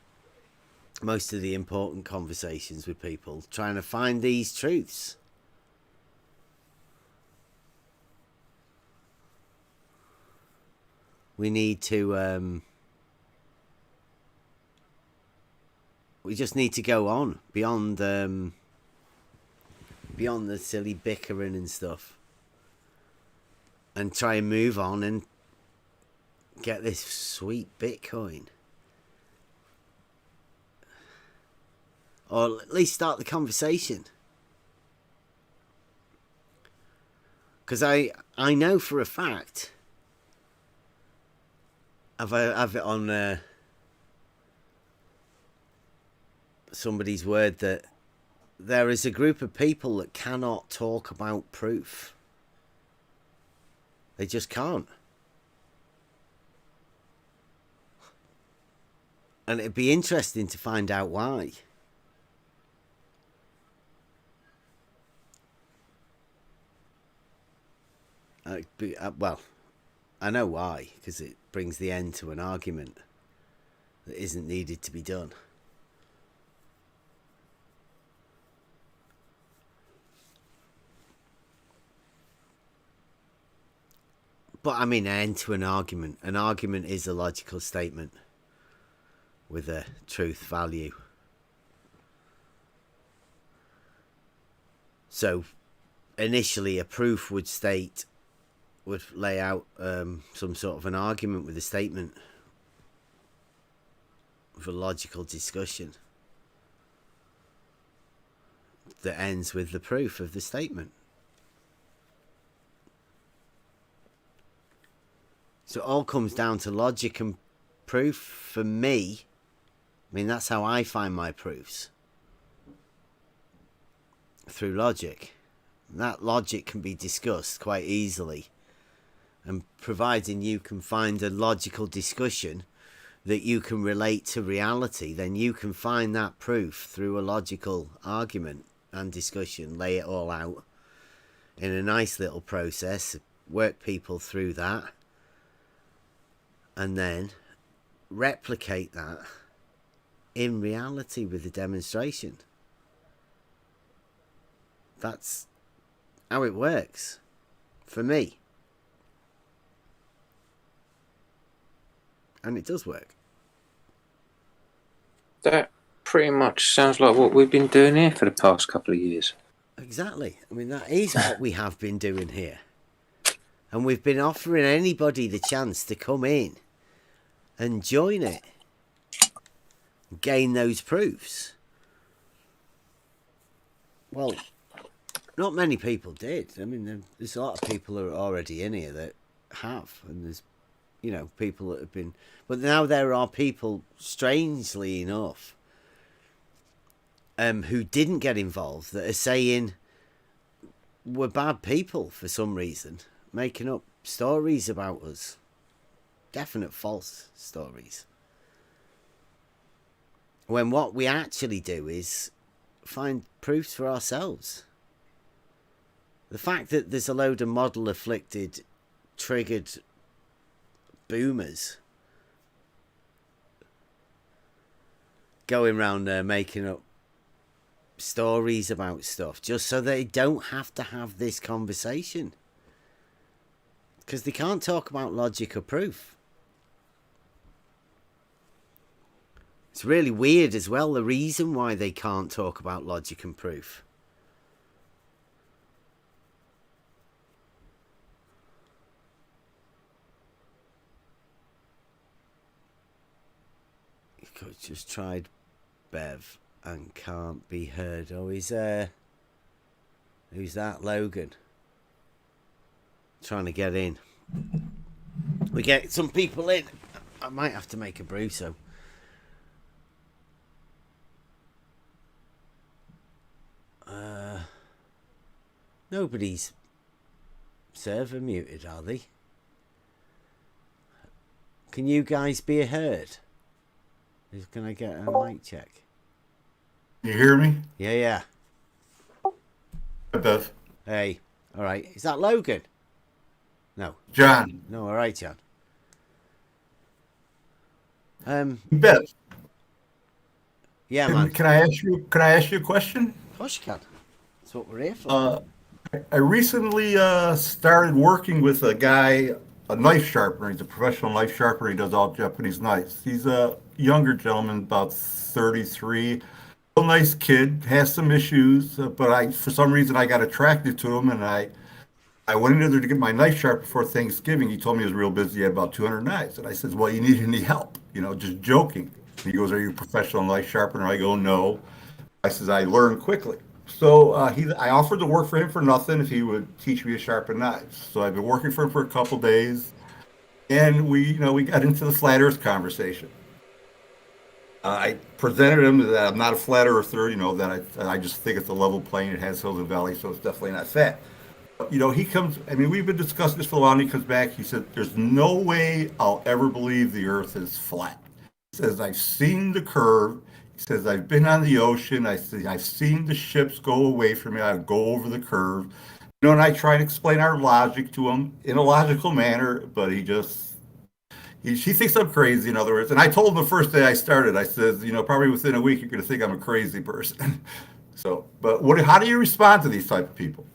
Most of the important conversations with people, trying to find these truths. We need to we just need to go on beyond the silly bickering and stuff, and try and move on and get this sweet Bitcoin, or at least start the conversation. Because I know for a fact, I've it on somebody's word that there is a group of people that cannot talk about proof. They just can't. And it'd be interesting to find out why. Well, I know why, because it brings the end to an argument that isn't needed to be done. But I mean, an end to an argument. An argument is a logical statement with a truth value. So, initially, a proof would lay out some sort of an argument with a statement, with a logical discussion that ends with the proof of the statement. So it all comes down to logic and proof for me. I mean, that's how I find my proofs. Through logic. And that logic can be discussed quite easily. And providing you can find a logical discussion that you can relate to reality, then you can find that proof through a logical argument and discussion, lay it all out in a nice little process, work people through that, and then replicate that in reality with a demonstration. That's how it works for me. and it does work. That pretty much sounds like what we've been doing here for the past couple of years. Exactly. I mean, that is what we have been doing here. And we've been offering anybody the chance to come in and join it. Gain those proofs. Well, not many people did. I mean, there's a lot of people who are already in here that have. And there's, people that have been... But now there are people, strangely enough, who didn't get involved that are saying we're bad people for some reason, making up stories about us. Definite false stories. When what we actually do is find proofs for ourselves. The fact that there's a load of model-afflicted, triggered boomers going around there making up stories about stuff just so they don't have to have this conversation. Because they can't talk about logic or proof. It's really weird as well, the reason why they can't talk about logic and proof. You could just tried Bev and can't be heard. Oh, who's that? Logan. Trying to get in. We get some people in. I might have to make a brew, so. Nobody's server muted, are they? Can you guys be heard? Can I get a mic check? You hear me? Yeah. It does. Hey, all right. Is that Logan? No. John. No, all right, John. Beth. Yeah, man. Can I ask you a question? Of course you can. That's what we're here for. I recently started working with a guy, a knife sharpener. He's a professional knife sharpener. He does all Japanese knives. He's a younger gentleman, about 33. A nice kid, has some issues, but for some reason I got attracted to him, and I went in there to get my knife sharp before Thanksgiving. He told me he was real busy, he had about 200 knives. And I said, well, you need any help? Just joking. He goes, are you a professional knife sharpener? I go, no. I says, I learn quickly. So I offered to work for him for nothing if he would teach me to sharpen knives. So I've been working for him for a couple days, and we got into the flat Earth conversation. I presented him that I'm not a flat earther, that I just think it's a level plane. It has hills and valleys, so it's definitely not fat. He comes, we've been discussing this for a while, and he comes back, he said, there's no way I'll ever believe the Earth is flat. He says, I've seen the curve. He says, I've been on the ocean. I've seen the ships go away from me. I go over the curve. And I try to explain our logic to him in a logical manner, but he thinks I'm crazy, in other words. And I told him the first day I started, I said, probably within a week, you're going to think I'm a crazy person. So, but how do you respond to these type of people?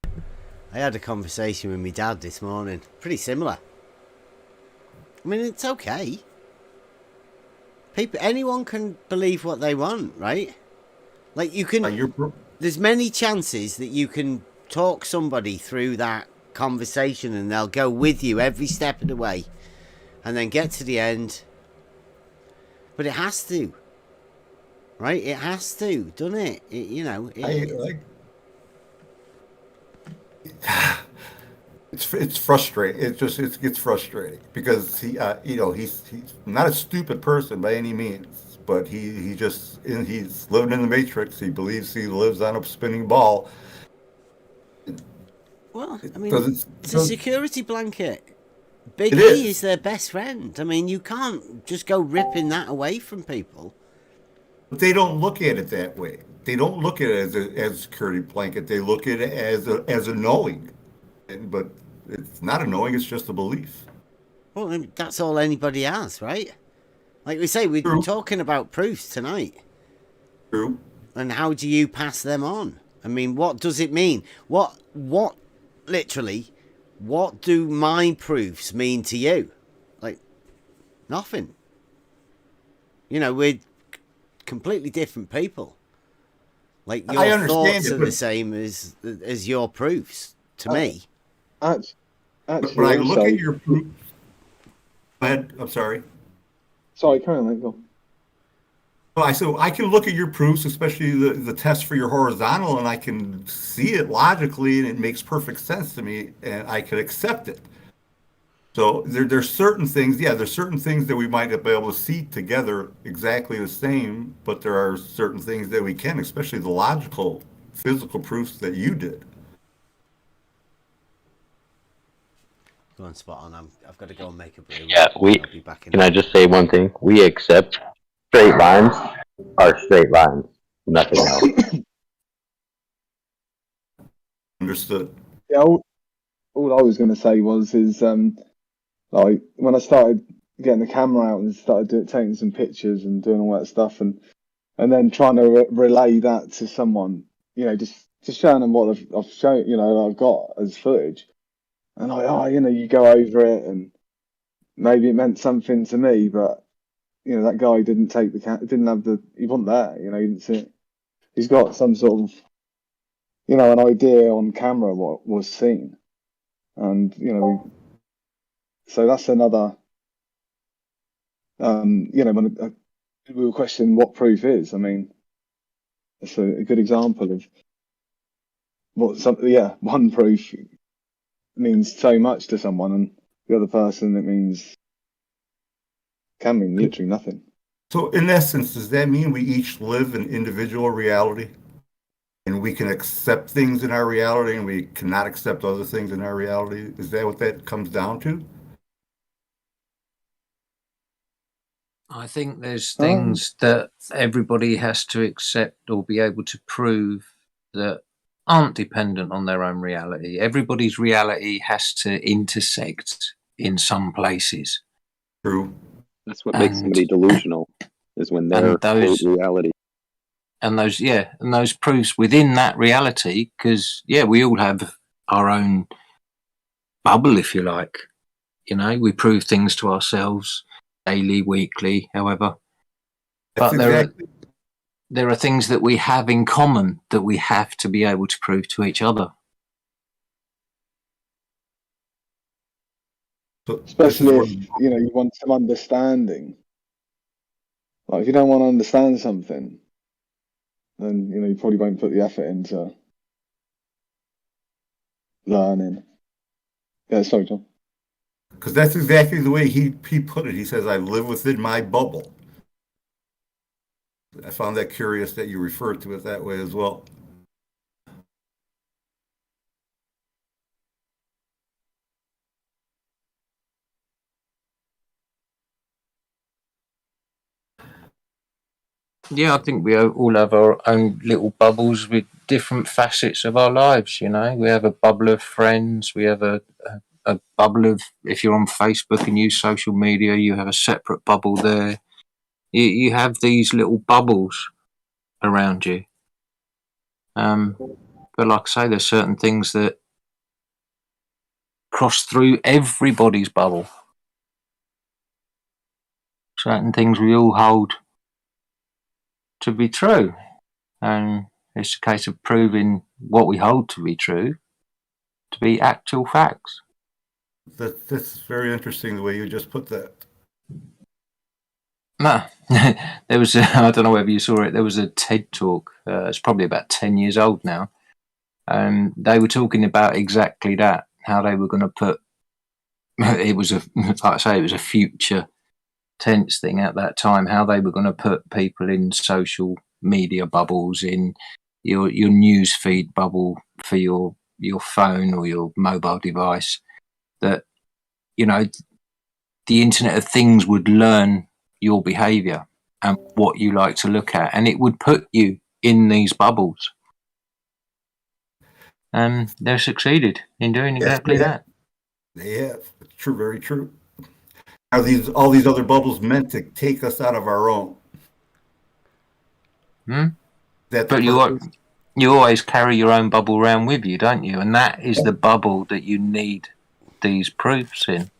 I had a conversation with my dad this morning. Pretty similar. I mean, it's okay. Anyone can believe what they want, right? Like you can. There's many chances that you can talk somebody through that conversation, and they'll go with you every step of the way, and then get to the end. But it has to, right? It has to, doesn't it? It's frustrating. It gets frustrating because he's not a stupid person by any means, but he's living in the matrix. He believes he lives on a spinning ball. Well, I mean, it's a security blanket. Big E is their best friend. I mean, you can't just go ripping that away from people. But they don't look at it that way. They don't look at it as a security blanket. They look at it as a knowing. But it's not a knowing, it's just a belief. Well, I mean, that's all anybody has, right? Like we say, we've been talking about proofs tonight. True. And how do you pass them on? I mean, what does it mean? What literally, what do my proofs mean to you? Like, nothing. You know, we're completely different people. Like, I your understand thoughts it, are the same as your proofs to me. Actually, when I look also, at your proofs, go ahead. I'm sorry. sorry, carry on, mate. Go on. So I can look at your proofs, especially the test for your horizontal, and I can see it logically, and it makes perfect sense to me, and I can accept it. So there's certain things, yeah, there's certain things that we might not be able to see together exactly the same, but there are certain things that we can, especially the logical, physical proofs that you did. Go on, spot on. I've got to go and make a brew. Yeah, I'll be back in. can I just say one thing? We accept straight lines are straight lines, nothing else. Understood. Yeah, all I was going to say is like when I started getting the camera out and started taking some pictures and doing all that stuff, and then trying to relay that to someone, just showing them what I've shown, that I've got as footage, and you go over it, and maybe it meant something to me, but that guy didn't take didn't have he wasn't there, he didn't see it. He's got some sort of, an idea on camera what was seen, and so that's another, when we were questioning what proof is. I mean, it's a good example of one proof means so much to someone, and the other person can mean literally nothing. So in essence, does that mean we each live an individual reality? And we can accept things in our reality and we cannot accept other things in our reality? Is that what that comes down to? I think there's things that everybody has to accept or be able to prove that aren't dependent on their own reality. Everybody's reality has to intersect in some places. True. That's what makes somebody delusional, is when they're quote reality. And those proofs within that reality, because we all have our own bubble, if you like. We prove things to ourselves daily, weekly, however. But there are things that we have in common that we have to be able to prove to each other. Especially if you want some understanding. Like if you don't want to understand something, then you probably won't put the effort into learning. Yeah, sorry, John. Because that's exactly the way he put it. He says, "I live within my bubble." I found that curious that you referred to it that way as well. Yeah, I think we all have our own little bubbles with different facets of our lives. We have a bubble of friends. We have a bubble of, if you're on Facebook and use social media, you have a separate bubble there. You have these little bubbles around you. But like I say, there's certain things that cross through everybody's bubble. Certain things we all hold to be true. And it's a case of proving what we hold to be true to be actual facts. That's very interesting the way you just put that. No, there was I don't know whether you saw it. There was a TED talk. It's probably about 10 years old now. And they were talking about exactly that, how they were going to put, it was like I say, it was a future tense thing at that time, how they were going to put people in social media bubbles, in your news feed bubble for your phone or your mobile device, that the Internet of Things would learn your behavior and what you like to look at, and it would put you in these bubbles. And they've succeeded in doing exactly that. They have. It's true, very true. Are all these other bubbles meant to take us out of our own? But you always carry your own bubble around with you, don't you? And that is the bubble that you need these proofs in.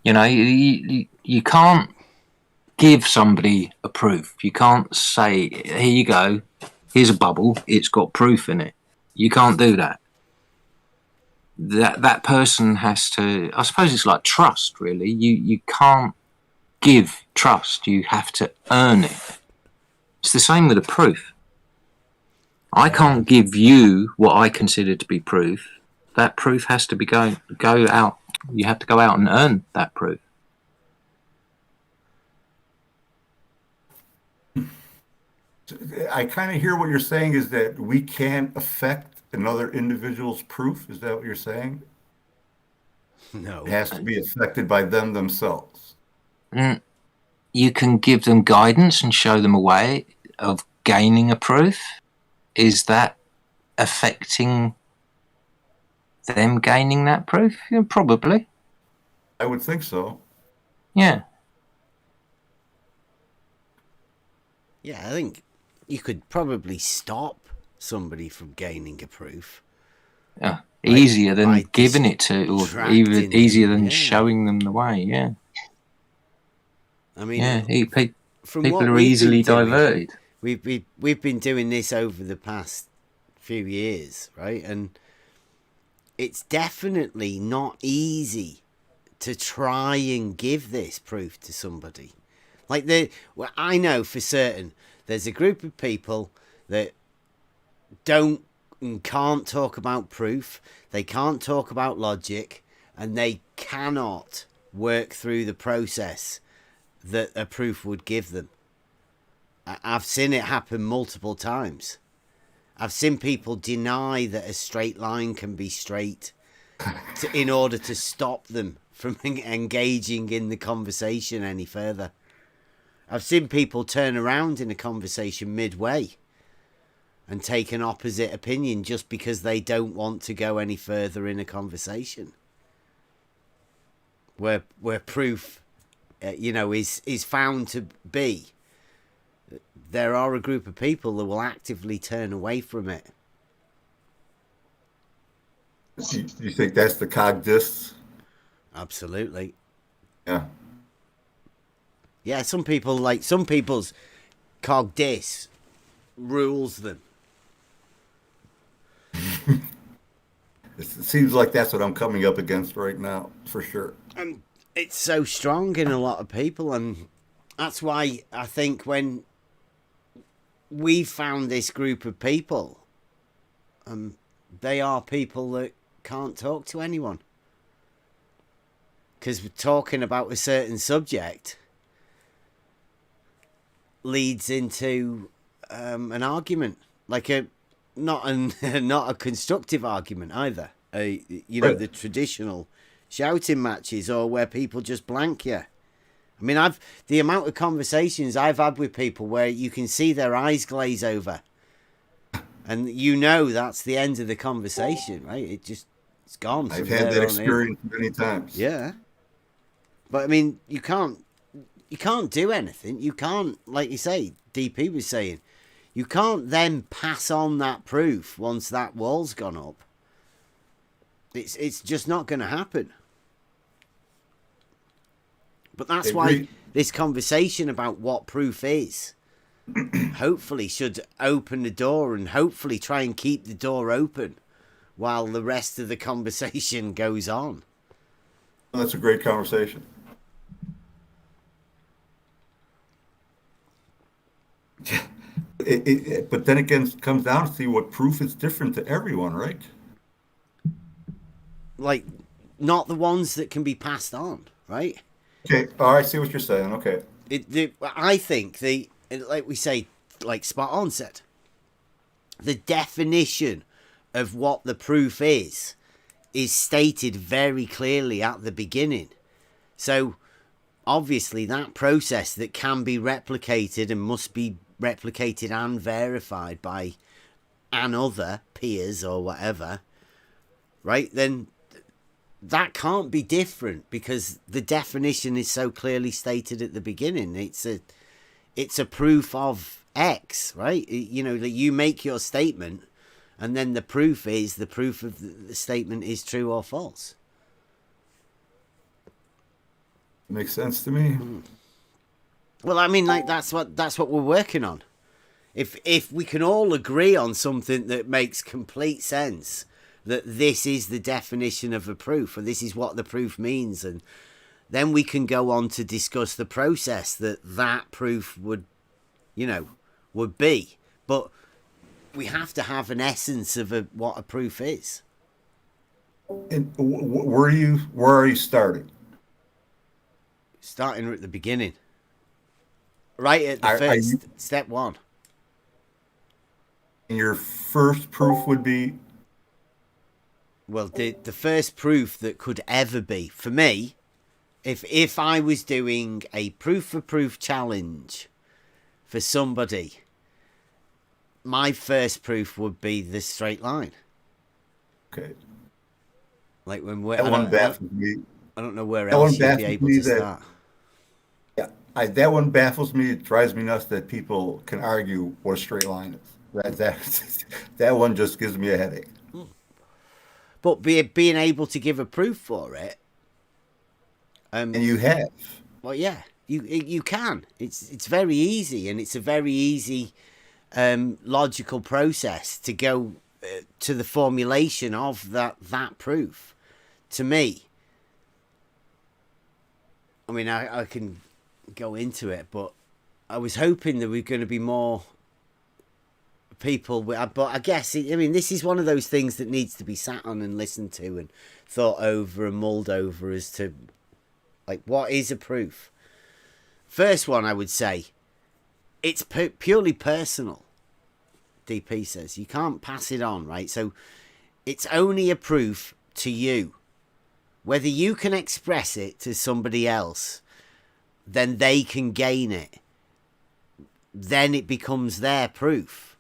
You know, you can't give somebody a proof. You can't say, here you go, here's a bubble, it's got proof in it. You can't do that. That person has to, I suppose it's like trust, really. You can't give trust, you have to earn it. It's the same with a proof. I can't give you what I consider to be proof. That proof has to be go out. You have to go out and earn that proof. I kind of hear what you're saying is that we can't affect another individual's proof. Is that what you're saying? No. It has to be affected by them themselves. You can give them guidance and show them a way of gaining a proof. Is that affecting them gaining that proof? Yeah, probably. I would think so. Yeah. Yeah, I think you could probably stop somebody from gaining a proof. Yeah. Easier than giving it to, or even easier than showing them the way. Yeah. I mean, yeah. From people what are we've easily been doing, diverted. We've been doing this over the past few years, right? And it's definitely not easy to try and give this proof to somebody. Like I know for certain there's a group of people that don't and can't talk about proof. They can't talk about logic, and they cannot work through the process that a proof would give them. I've seen it happen multiple times. I've seen people deny that a straight line can be straight in order to stop them from engaging in the conversation any further. I've seen people turn around in a conversation midway and take an opposite opinion just because they don't want to go any further in a conversation. Where proof, is found to be. There are a group of people that will actively turn away from it. Do you think that's the cogdists? Absolutely. Yeah. Yeah, some people's cogdis rules them. It seems like that's what I'm coming up against right now, for sure. And it's so strong in a lot of people, and that's why I think when we found this group of people, they are people that can't talk to anyone. Because talking about a certain subject leads into an argument, like not a constructive argument either. Right. The traditional shouting matches, or where people just blank you. I mean, the amount of conversations I've had with people where you can see their eyes glaze over, and that's the end of the conversation, right? It's gone. I've had that experience many times. Yeah, but I mean, you can't do anything. You can't, like you say, DP was saying, you can't then pass on that proof once that wall's gone up. It's just not going to happen. But that's why this conversation about what proof is hopefully should open the door, and hopefully try and keep the door open while the rest of the conversation goes on. Well, that's a great conversation. But then again, it comes down to see what proof is different to everyone, right? Like, not the ones that can be passed on, right? Okay, I see what you're saying. Okay. I think like we say, like Spot On said, the definition of what the proof is stated very clearly at the beginning. So obviously that process that can be replicated and must be replicated and verified by another peers or whatever, right? Then that can't be different, because the definition is so clearly stated at the beginning. It's a proof of X, right? That you make your statement, And then the proof is the proof of the statement is true or false. Makes sense to me. Well, I mean, like that's what we're working on. If we can all agree on something that makes complete sense, that this is the definition of a proof, or this is what the proof means, and then we can go on to discuss the process that proof would be. But we have to have an essence of what a proof is. And where are you starting? Starting at the beginning. Right at the first, step one. And your first proof would be? Well, the first proof that could ever be, for me, if I was doing a proof challenge for somebody, my first proof would be the straight line. Okay. Like when we're, that one baffles me. I don't know where else you'd be able to start. Yeah, that one baffles me. It drives me nuts that people can argue what a straight line is. That one just gives me a headache. But being able to give a proof for it, and you have. Well, yeah, you can. It's very easy, and it's a very easy logical process to go to the formulation of that proof. To me, I mean, I can go into it, but I was hoping there were going to be more people. But I guess, I mean, this is one of those things that needs to be sat on and listened to and thought over and mulled over as to, like, what is a proof? First one, I would say, it's purely personal. DP says you can't pass it on, right? So it's only a proof to you. Whether you can express it to somebody else, then they can gain it. Then it becomes their proof.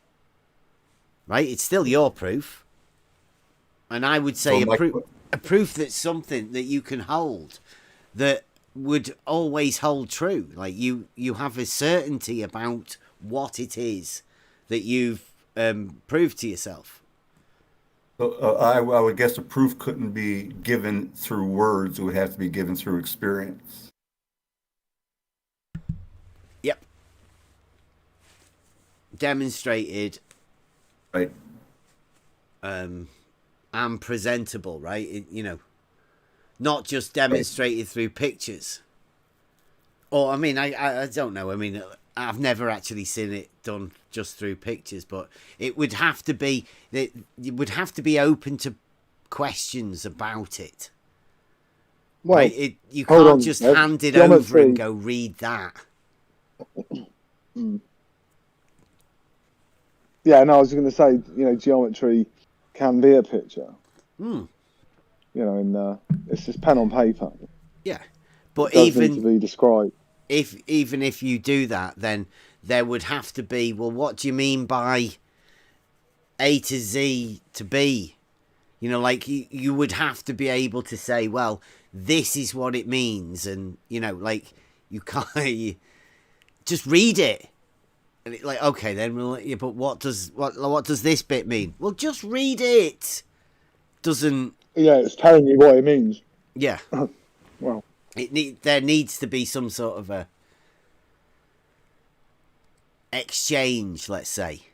Right? It's still your proof. And I would say a proof that's something that you can hold, that would always hold true. Like you have a certainty about what it is that you've proved to yourself. So I would guess a proof couldn't be given through words. It would have to be given through experience. Yep. Demonstrated. Right. And presentable, right? Not just demonstrated through pictures. Or, I mean, I don't know. I mean, I've never actually seen it done just through pictures, but it would have to be open to questions about it. Well, right? You can't just hand it over and go read that. Yeah, no, I was going to say, geometry can be a picture. It's just pen on paper. Yeah, but it does need to be described. Even if you do that, then there would have to be, well, what do you mean by A to Z to B? Like you would have to be able to say, well, this is what it means. And, like you can't just read it. And it's like, okay, then, but what does this bit mean? Well, just read it. Doesn't. Yeah, it's telling you what it means. Yeah. Well. There needs to be some sort of a exchange, let's say,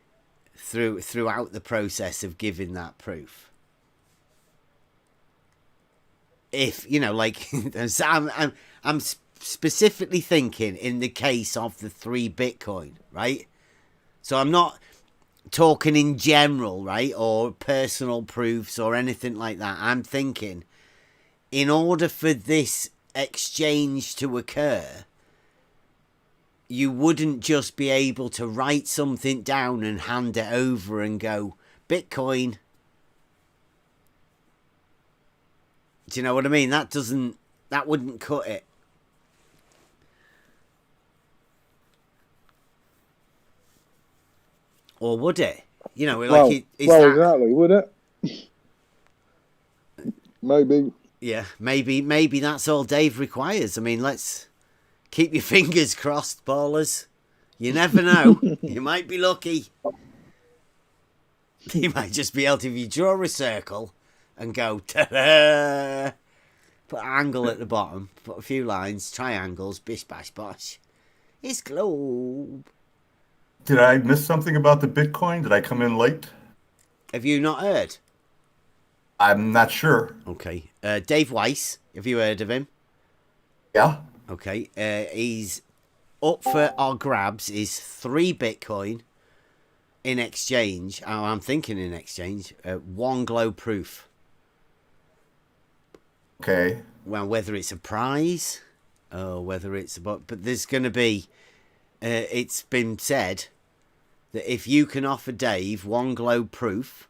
throughout the process of giving that proof. If I'm specifically thinking in the case of the 3 Bitcoin, right? So I'm not talking in general, right, or personal proofs or anything like that. I'm thinking, in order for this exchange to occur, you wouldn't just be able to write something down and hand it over and go, Bitcoin. Do you know what I mean? That wouldn't cut it. Or would it? Exactly, would it? Maybe. Yeah, maybe that's all Dave requires. I mean, let's keep your fingers crossed, ballers. You never know. You might be lucky. He might just be able to, if you draw a circle and go, ta-da, put an angle at the bottom, put a few lines, triangles, bish, bash, bosh. It's globe. Did I miss something about the Bitcoin? Did I come in late? Have you not heard? I'm not sure. Okay. Dave Weiss, have you heard of him? Yeah. Okay. He's up for our grabs is 3 Bitcoin in exchange. Oh, I'm thinking in exchange. 1 globe proof. Okay. Well, whether it's a prize or whether it's but there's going to be. It's been said that if you can offer Dave 1 globe proof,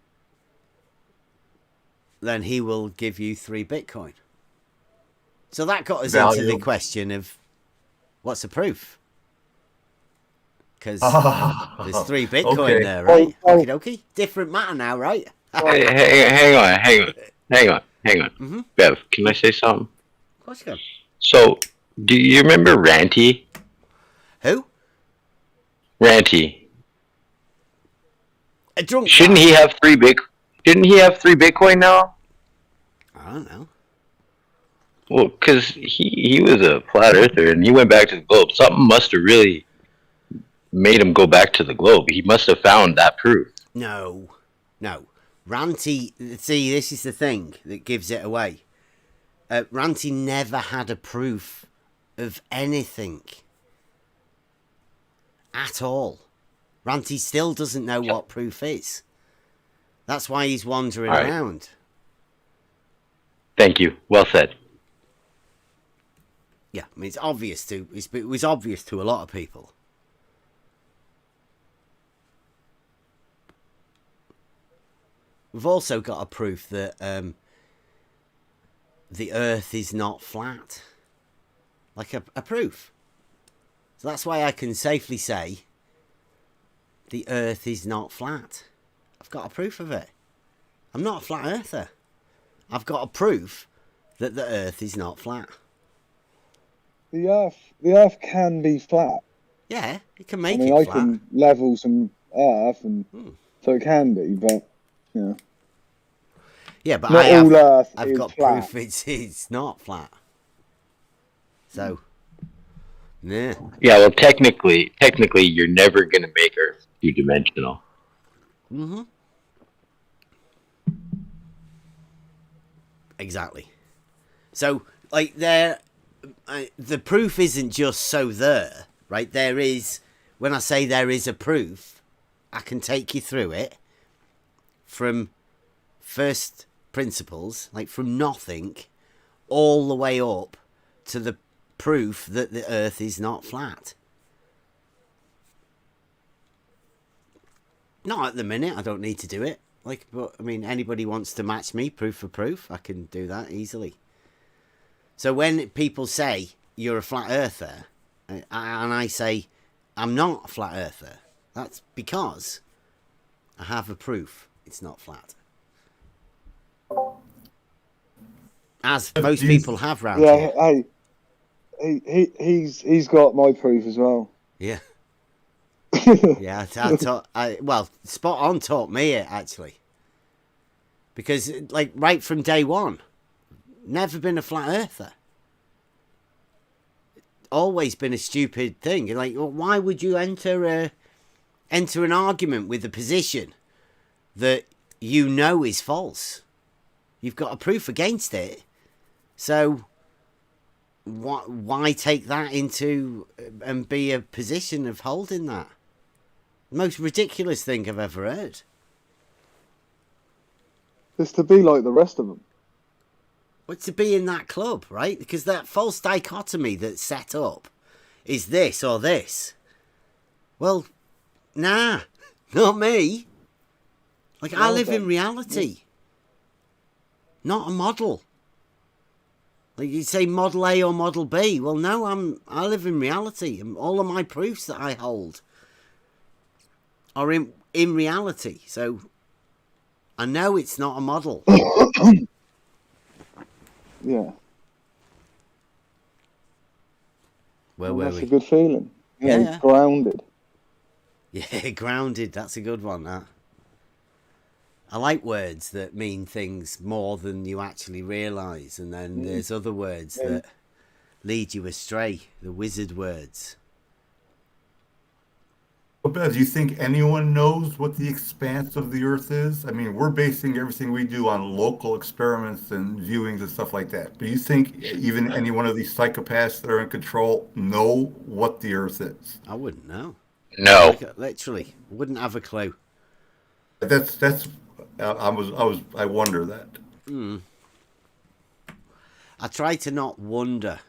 then he will give you 3 Bitcoin. So that got us into the question of what's the proof? Because there's 3 Bitcoin there, right? Okie dokie. Different matter now, right? Hang on. Mm-hmm. Bev, can I say something? Of course you can. So, do you remember Ranty? Who? Ranty. A drunk Shouldn't guy. he have 3 Didn't he have 3 Bitcoin now? I don't know. Well, because he was a flat earther and he went back to the globe. Something must have really made him go back to the globe. He must have found that proof. No. Ranty, see, this is the thing that gives it away. Ranty never had a proof of anything. At all. Ranty still doesn't know what proof is. That's why he's wandering around. Thank you. Well said. Yeah, I mean, it's obvious to... It was obvious to a lot of people. We've also got a proof that the Earth is not flat. Like a proof. So that's why I can safely say the Earth is not flat. I've got a proof of it. I'm not a flat earther. I've got a proof that the Earth is not flat. The Earth can be flat. Yeah, it can make I it mean, flat. I can level some Earth, and so it can be, but yeah. Yeah, but not all Earth I've is got flat. proof it's not flat. So, yeah. Yeah, well, technically, you're never going to make Earth 2-dimensional. Mm-hmm. Exactly. So, like, the proof isn't just so there, right? There is, when I say there is a proof, I can take you through it from first principles, like from nothing, all the way up to the proof that the Earth is not flat. Not at the minute, I don't need to do it. Like, but I mean, anybody wants to match me proof for proof, I can do that easily. So when people say you're a flat earther, and I say I'm not a flat earther, that's because I have a proof it's not flat. As most people have round here. Hey, he's got my proof as well. Yeah. Yeah, well, Spot On taught me it, actually. Because, like, right from day one, never been a flat earther. Always been a stupid thing. Like, well, why would you enter an argument with a position that you know is false? You've got a proof against it. So, why take that into and be a position of holding that? Most ridiculous thing I've ever heard. It's to be like the rest of them. But to be in that club, right? Because that false dichotomy that's set up is this or this. Well, nah, not me. Like, I live in reality. Not a model. Like, you say model A or model B. Well, no, I live in reality. And all of my proofs that I hold are in reality. So I know it's not a model. Yeah. Where were we? That's a good feeling. Yeah. Grounded. Yeah, grounded. That's a good one, that. I like words that mean things more than you actually realise, and then there's other words that lead you astray, the wizard words. Well, Beth, do you think anyone knows what the expanse of the Earth is? I mean, we're basing everything we do on local experiments and viewings and stuff like that. Do you think even any one of these psychopaths that are in control know what the Earth is? I wouldn't know. No. Like, literally, wouldn't have a clue. I wonder that. I try to not wonder,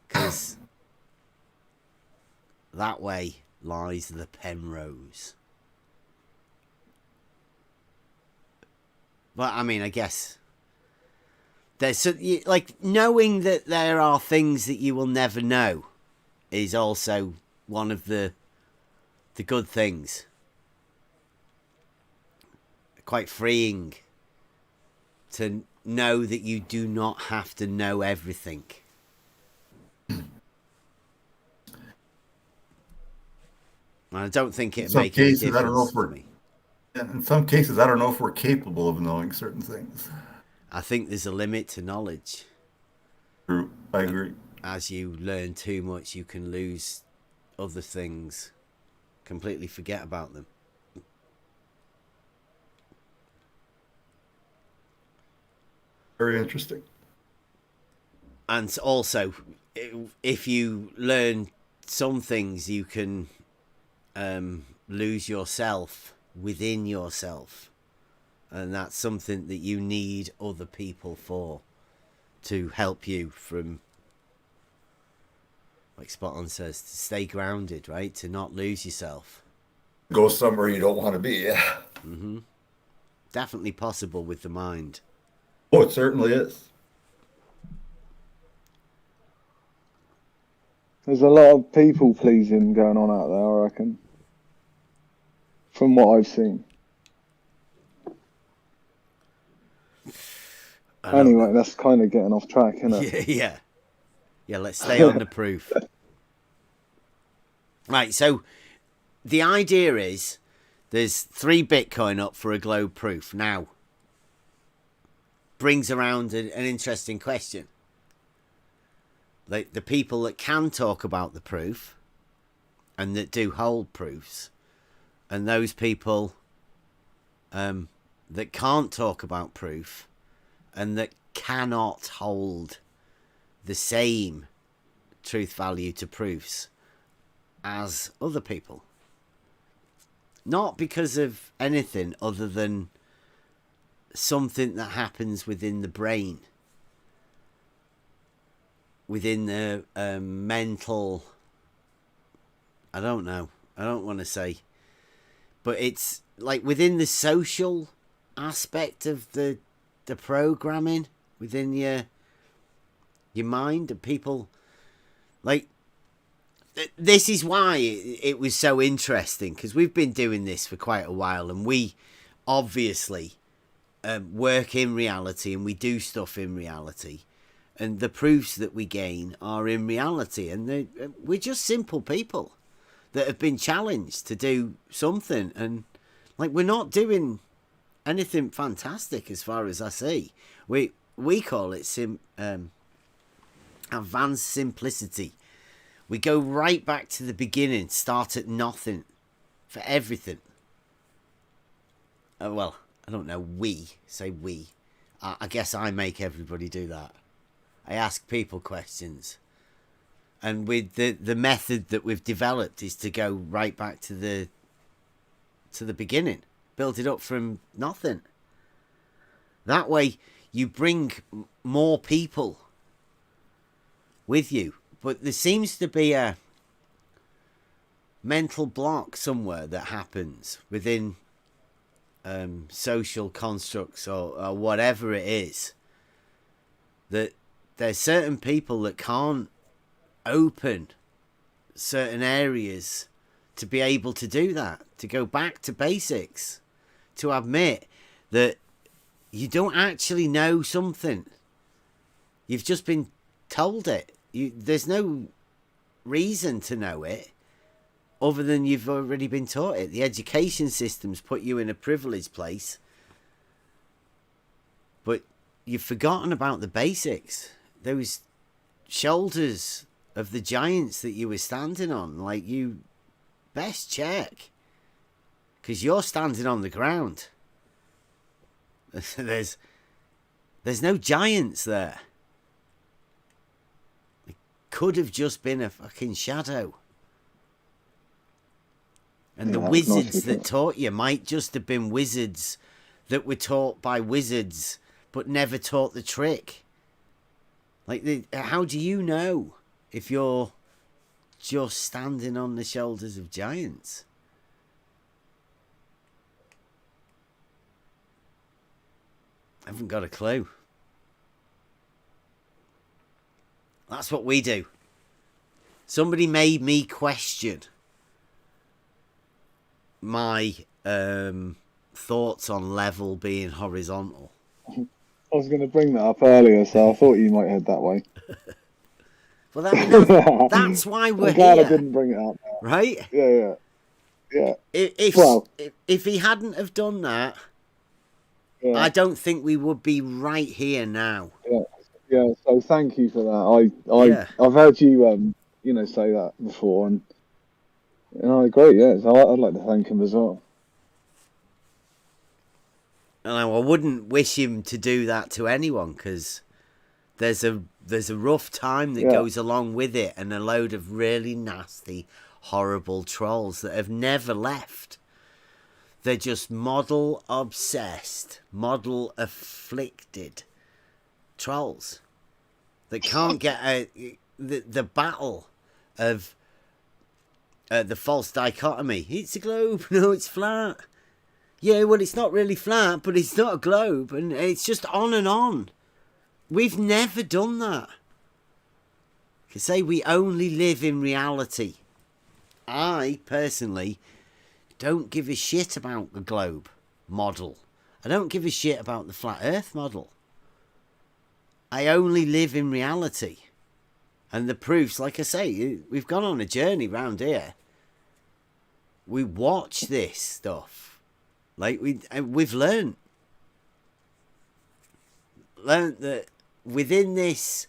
because that way lies the Penrose. But I mean, I guess there's like knowing that there are things that you will never know is also one of the good things. Quite freeing to know that you do not have to know everything. I don't think it makes any difference to me. In some cases, I don't know if we're capable of knowing certain things. I think there's a limit to knowledge. True, I agree. As you learn too much, you can lose other things, completely forget about them. Very interesting. And also, if you learn some things, you can lose yourself within yourself. And that's something that you need other people for, to help you from, like Spot On says, to stay grounded, right? To not lose yourself. Go somewhere you don't want to be, yeah. Mm-hmm. Definitely possible with the mind. Oh, it certainly is. There's a lot of people pleasing going on out there, I reckon. From what I've seen. Anyway, that's kind of getting off track, isn't it? Yeah, let's stay on the proof. Right, so the idea is there's 3 Bitcoin up for a globe proof. Now, brings around an interesting question. Like the people that can talk about the proof and that do hold proofs, and those people that can't talk about proof and that cannot hold the same truth value to proofs as other people. Not because of anything other than something that happens within the brain, within the mental, I don't know, I don't want to say, but it's like within the social aspect of the programming within your mind, and people, like, this is why it was so interesting, because we've been doing this for quite a while, and we obviously work in reality, and we do stuff in reality, and the proofs that we gain are in reality, and we're just simple people that have been challenged to do something, and like, we're not doing anything fantastic as far as I see. We call it advanced simplicity. We go right back to the beginning, start at nothing for everything. Well, I don't know, say we. I guess I make everybody do that. I ask people questions. And with the method that we've developed is to go right back to the beginning. Build it up from nothing. That way you bring more people with you. But there seems to be a mental block somewhere that happens within social constructs or whatever it is. That there's certain people that can't open certain areas to be able to do that, to go back to basics, to admit that you don't actually know something. You've just been told it. There's no reason to know it other than you've already been taught it. The education system's put you in a privileged place But you've forgotten about the basics. Those shoulders of the giants that you were standing on, like, you best check. Because you're standing on the ground. There's no giants there. It could have just been a fucking shadow. And the wizards that taught you might just have been wizards that were taught by wizards but never taught the trick. Like, how do you know if you're just standing on the shoulders of giants? I haven't got a clue. That's what we do. Somebody made me question my thoughts on level being horizontal. I was going to bring that up earlier, so I thought you might head that way. Well, that's why we're I'm glad here. I didn't bring it up. Right? Yeah. If he hadn't have done that, yeah. I don't think we would be right here now. Yeah. So thank you for that. I've heard you say that before, and I agree. Yeah, so I'd like to thank him as well. And I wouldn't wish him to do that to anyone, because there's a rough time that goes along with it, and a load of really nasty, horrible trolls that have never left. They're just model obsessed, model afflicted trolls that can't get the battle of the false dichotomy. It's a globe, no, it's flat. Yeah, well, it's not really flat, but it's not a globe, and it's just on and on. We've never done that. You say we only live in reality. I, personally, don't give a shit about the globe model. I don't give a shit about the flat earth model. I only live in reality. And the proofs, like I say, we've gone on a journey round here. We watch this stuff. Like, we've learned that within this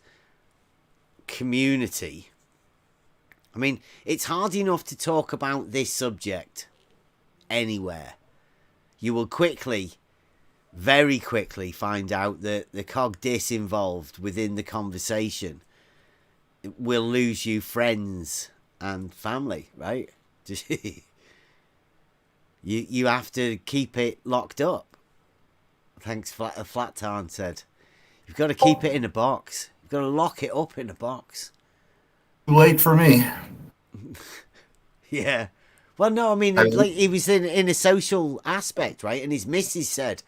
community, I mean, it's hard enough to talk about this subject anywhere. You will very quickly find out that the cog dis involved within the conversation will lose you friends and family, right? You have to keep it locked up. Thanks, Flat Tarn said. You've got to keep it in a box. You've got to lock it up in a box. Too late for me. Yeah. Well, no, I mean, like, he was in a social aspect, right? And his missus said,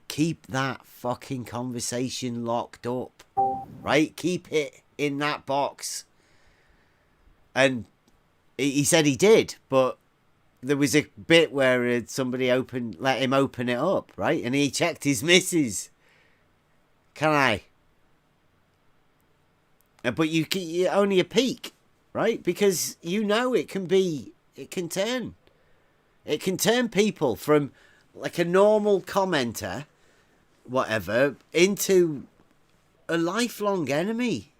keep that fucking conversation locked up, right? Keep it in that box. And he said he did, but there was a bit where somebody let him open it up, right? And he checked his missus. Can I? But you only a peek, right? Because it can turn people from like a normal commenter, whatever, into a lifelong enemy.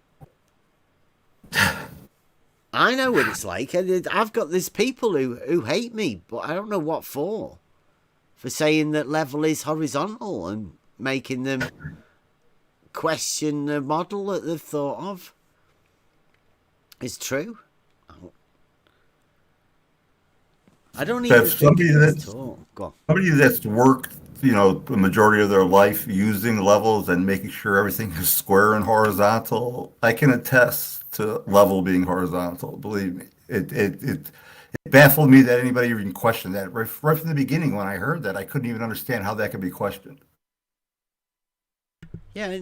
I know what it's like. There's people who hate me, but I don't know what for saying that level is horizontal and making them question the model that they've thought of. It's true. I don't even think it's at all. Go on. Somebody that's worked, the majority of their life using levels and making sure everything is square and horizontal, I can attest to level being horizontal. Believe me, it baffled me that anybody even questioned that. Right from the beginning, when I heard that, I couldn't even understand how that could be questioned. Yeah,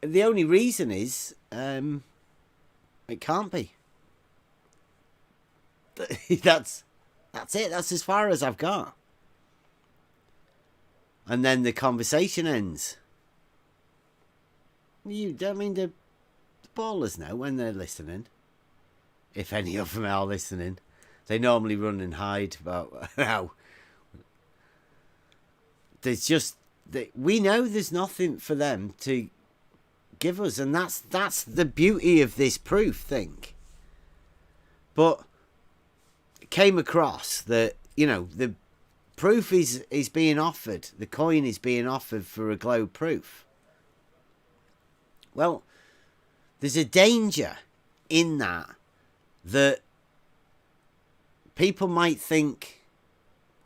the only reason is it can't be. That's it. That's as far as I've got. And then the conversation ends. The ballers know when they're listening. If any of them are listening. They normally run and hide about how. There's just we know there's nothing for them to give us, and that's the beauty of this proof thing. But it came across that, you know, the proof is being offered, the coin is being offered for a globe proof. Well, there's a danger in that people might think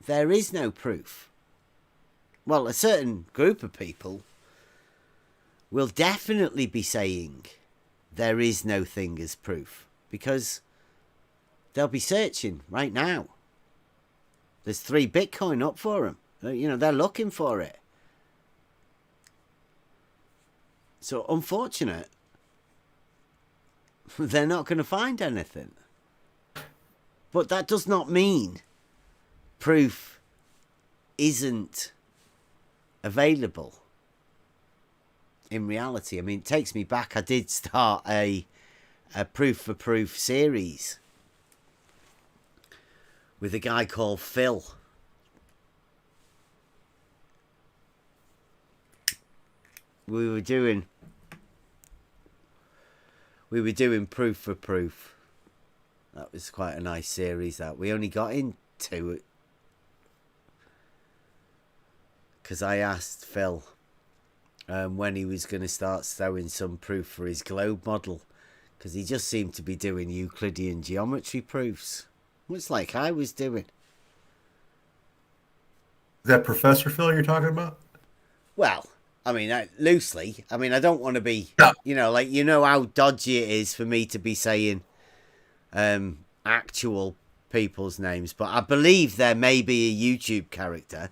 there is no proof. Well, a certain group of people will definitely be saying there is no thing as proof, because they'll be searching right now. There's 3 Bitcoin up for them. You know, they're looking for it. So, unfortunate, they're not going to find anything. But that does not mean proof isn't available in reality. I mean, it takes me back. I did start a proof for proof series with a guy called Phil. We were doing proof for proof. That was quite a nice series. That we only got into it because I asked Phil when he was going to start throwing some proof for his globe model, because he just seemed to be doing Euclidean geometry proofs, much like I was doing. Is that Professor Phil you're talking about? Well, I mean, loosely. I mean, I don't want to be, you know, like, you know how dodgy it is for me to be saying actual people's names, but I believe there may be a YouTube character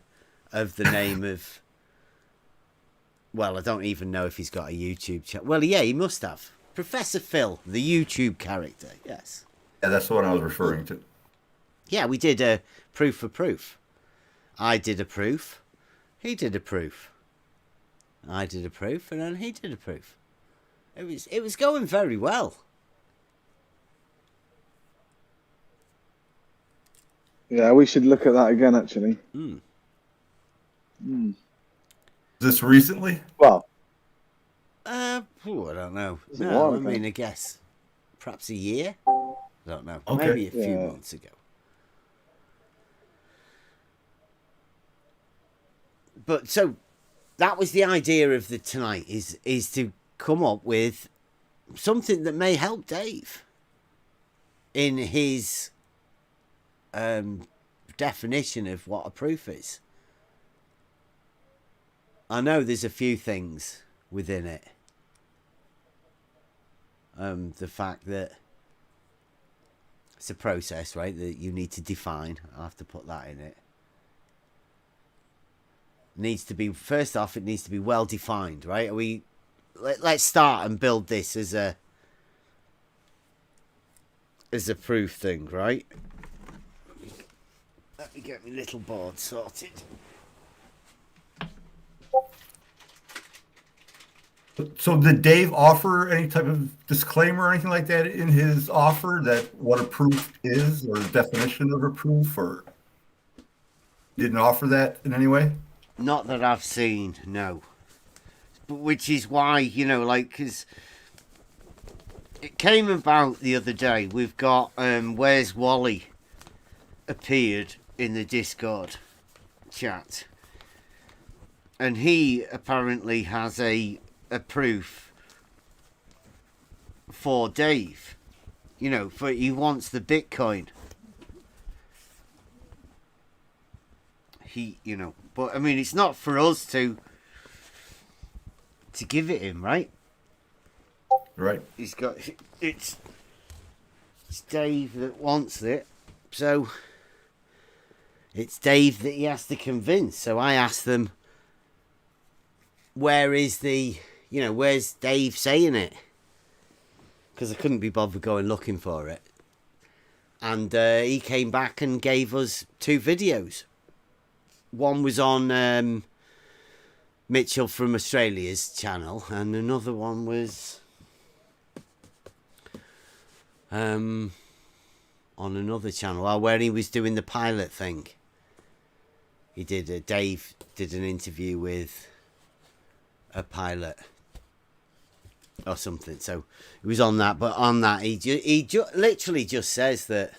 of the name of, well, I don't even know if he's got a YouTube channel. Well, yeah, he must have. Professor Phil, the YouTube character, yes. Yeah, that's the one I was referring to. Yeah, we did a proof for proof. I did a proof. He did a proof. I did a proof, and then he did a proof. It was going very well. Yeah, we should look at that again, actually. Is this recently? Well, I don't know. It's a No, while I ago. mean, I guess perhaps a year. I don't know. Okay. Maybe a few Yeah. months ago. But so that was the idea of the tonight, is to come up with something that may help Dave in his definition of what a proof is. I know there's a few things within it. The fact that it's a process, right, that you need to define. I have to put that in it. Needs to be, first off, it needs to be well defined, right? Let's start and build this as a proof thing, right? Let me get my little board sorted. So did Dave offer any type of disclaimer or anything like that in his offer, that what a proof is, or definition of a proof, or didn't offer that in any way? Not that I've seen, no. But which is why, you know, like, because it came about the other day. We've got Where's Wally appeared in the Discord chat, and he apparently has a proof for Dave. You know, he wants the Bitcoin. You know, but I mean, it's not for us to give it him, right? Right. He's got it's Dave that wants it, so it's Dave that he has to convince. So I asked them, where's Dave saying it? Because I couldn't be bothered going looking for it, and he came back and gave us 2 videos. One was on Mitchell from Australia's channel, and another one was on another channel where he was doing the pilot thing. he did. Dave did an interview with a pilot or something, so he was on that. But on that, he literally just says that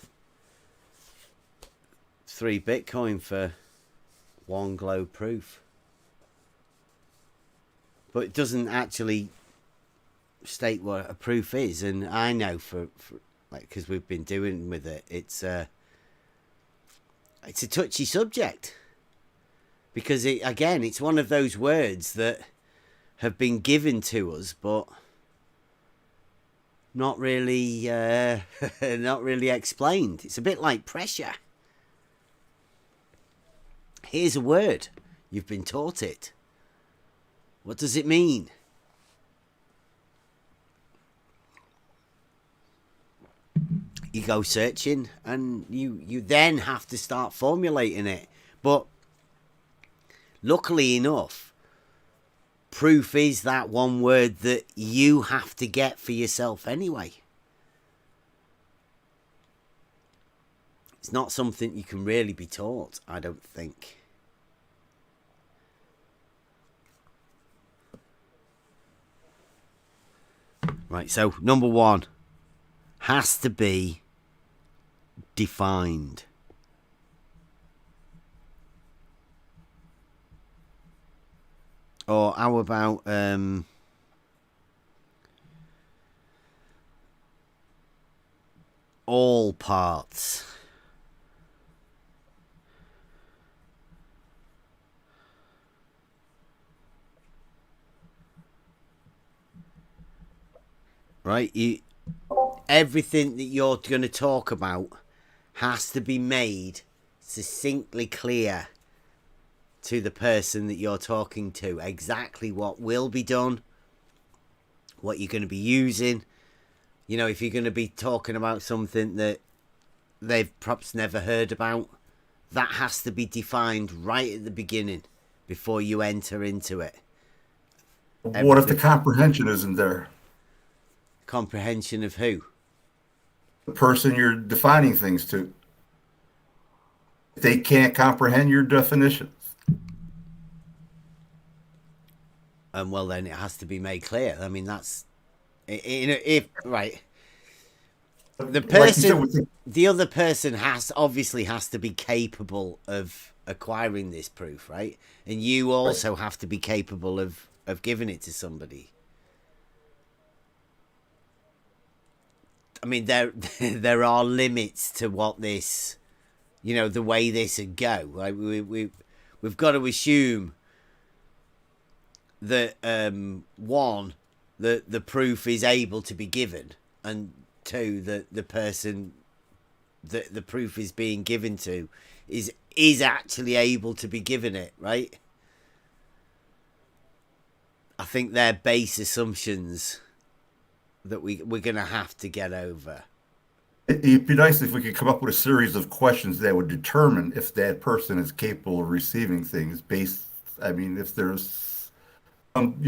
3 Bitcoin for 1 globe proof, but it doesn't actually state what a proof is. And I know for like, because we've been doing with it, it's a touchy subject, because it's one of those words that have been given to us, but not really explained. It's a bit like pressure. Here's a word. You've been taught it. What does it mean? You go searching, and you then have to start formulating it. But luckily enough, proof is that one word that you have to get for yourself anyway. It's not something you can really be taught, I don't think. Right, so number 1 has to be defined. Or how about all parts? Right, everything that you're going to talk about has to be made succinctly clear to the person that you're talking to, exactly what will be done, what you're going to be using. You know, if you're going to be talking about something that they've perhaps never heard about, that has to be defined right at the beginning before you enter into it. What if the comprehension isn't there? Comprehension of who? The person you're defining things to. They can't comprehend your definitions. Well, then it has to be made clear. I mean, that's if right. The person, like the other person has to be capable of acquiring this proof, right? And you also have to be capable of giving it to somebody. I mean, there are limits to what this, you know, the way this would go. Like we've got to assume that 1, that the proof is able to be given, and 2, that the person that the proof is being given to is actually able to be given it, right? I think they're base assumptions that we're going to have to get over. It'd be nice if we could come up with a series of questions that would determine if that person is capable of receiving things based. I mean, if there's some,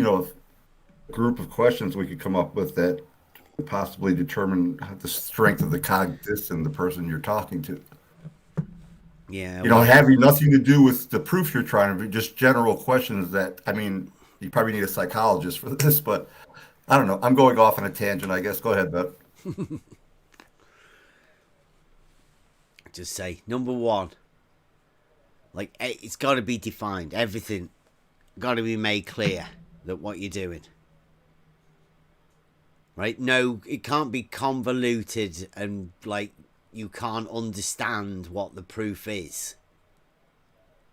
group of questions we could come up with that would possibly determine the strength of the cognition the person you're talking to. Yeah. Having nothing to do with the proof you're trying to be, just general questions that, I mean, you probably need a psychologist for this, but I don't know. I'm going off on a tangent, I guess. Go ahead, Beth. Just say, number 1, like, it's got to be defined. Everything got to be made clear that what you're doing. Right? No, it can't be convoluted and, like, you can't understand what the proof is.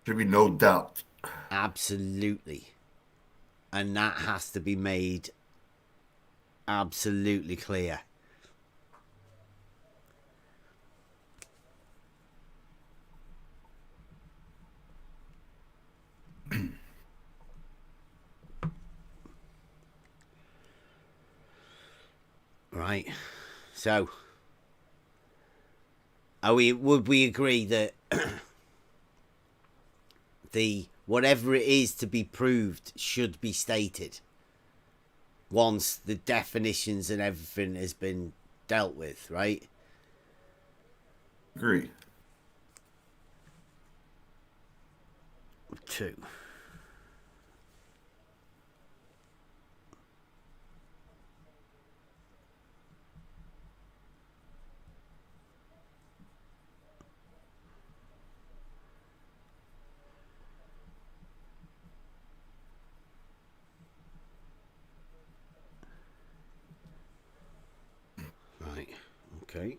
Should be no doubt. Absolutely. And that has to be made absolutely clear. Right. So, would we agree that the whatever it is to be proved should be stated once the definitions and everything has been dealt with, right? Agree. 2. Right. Okay.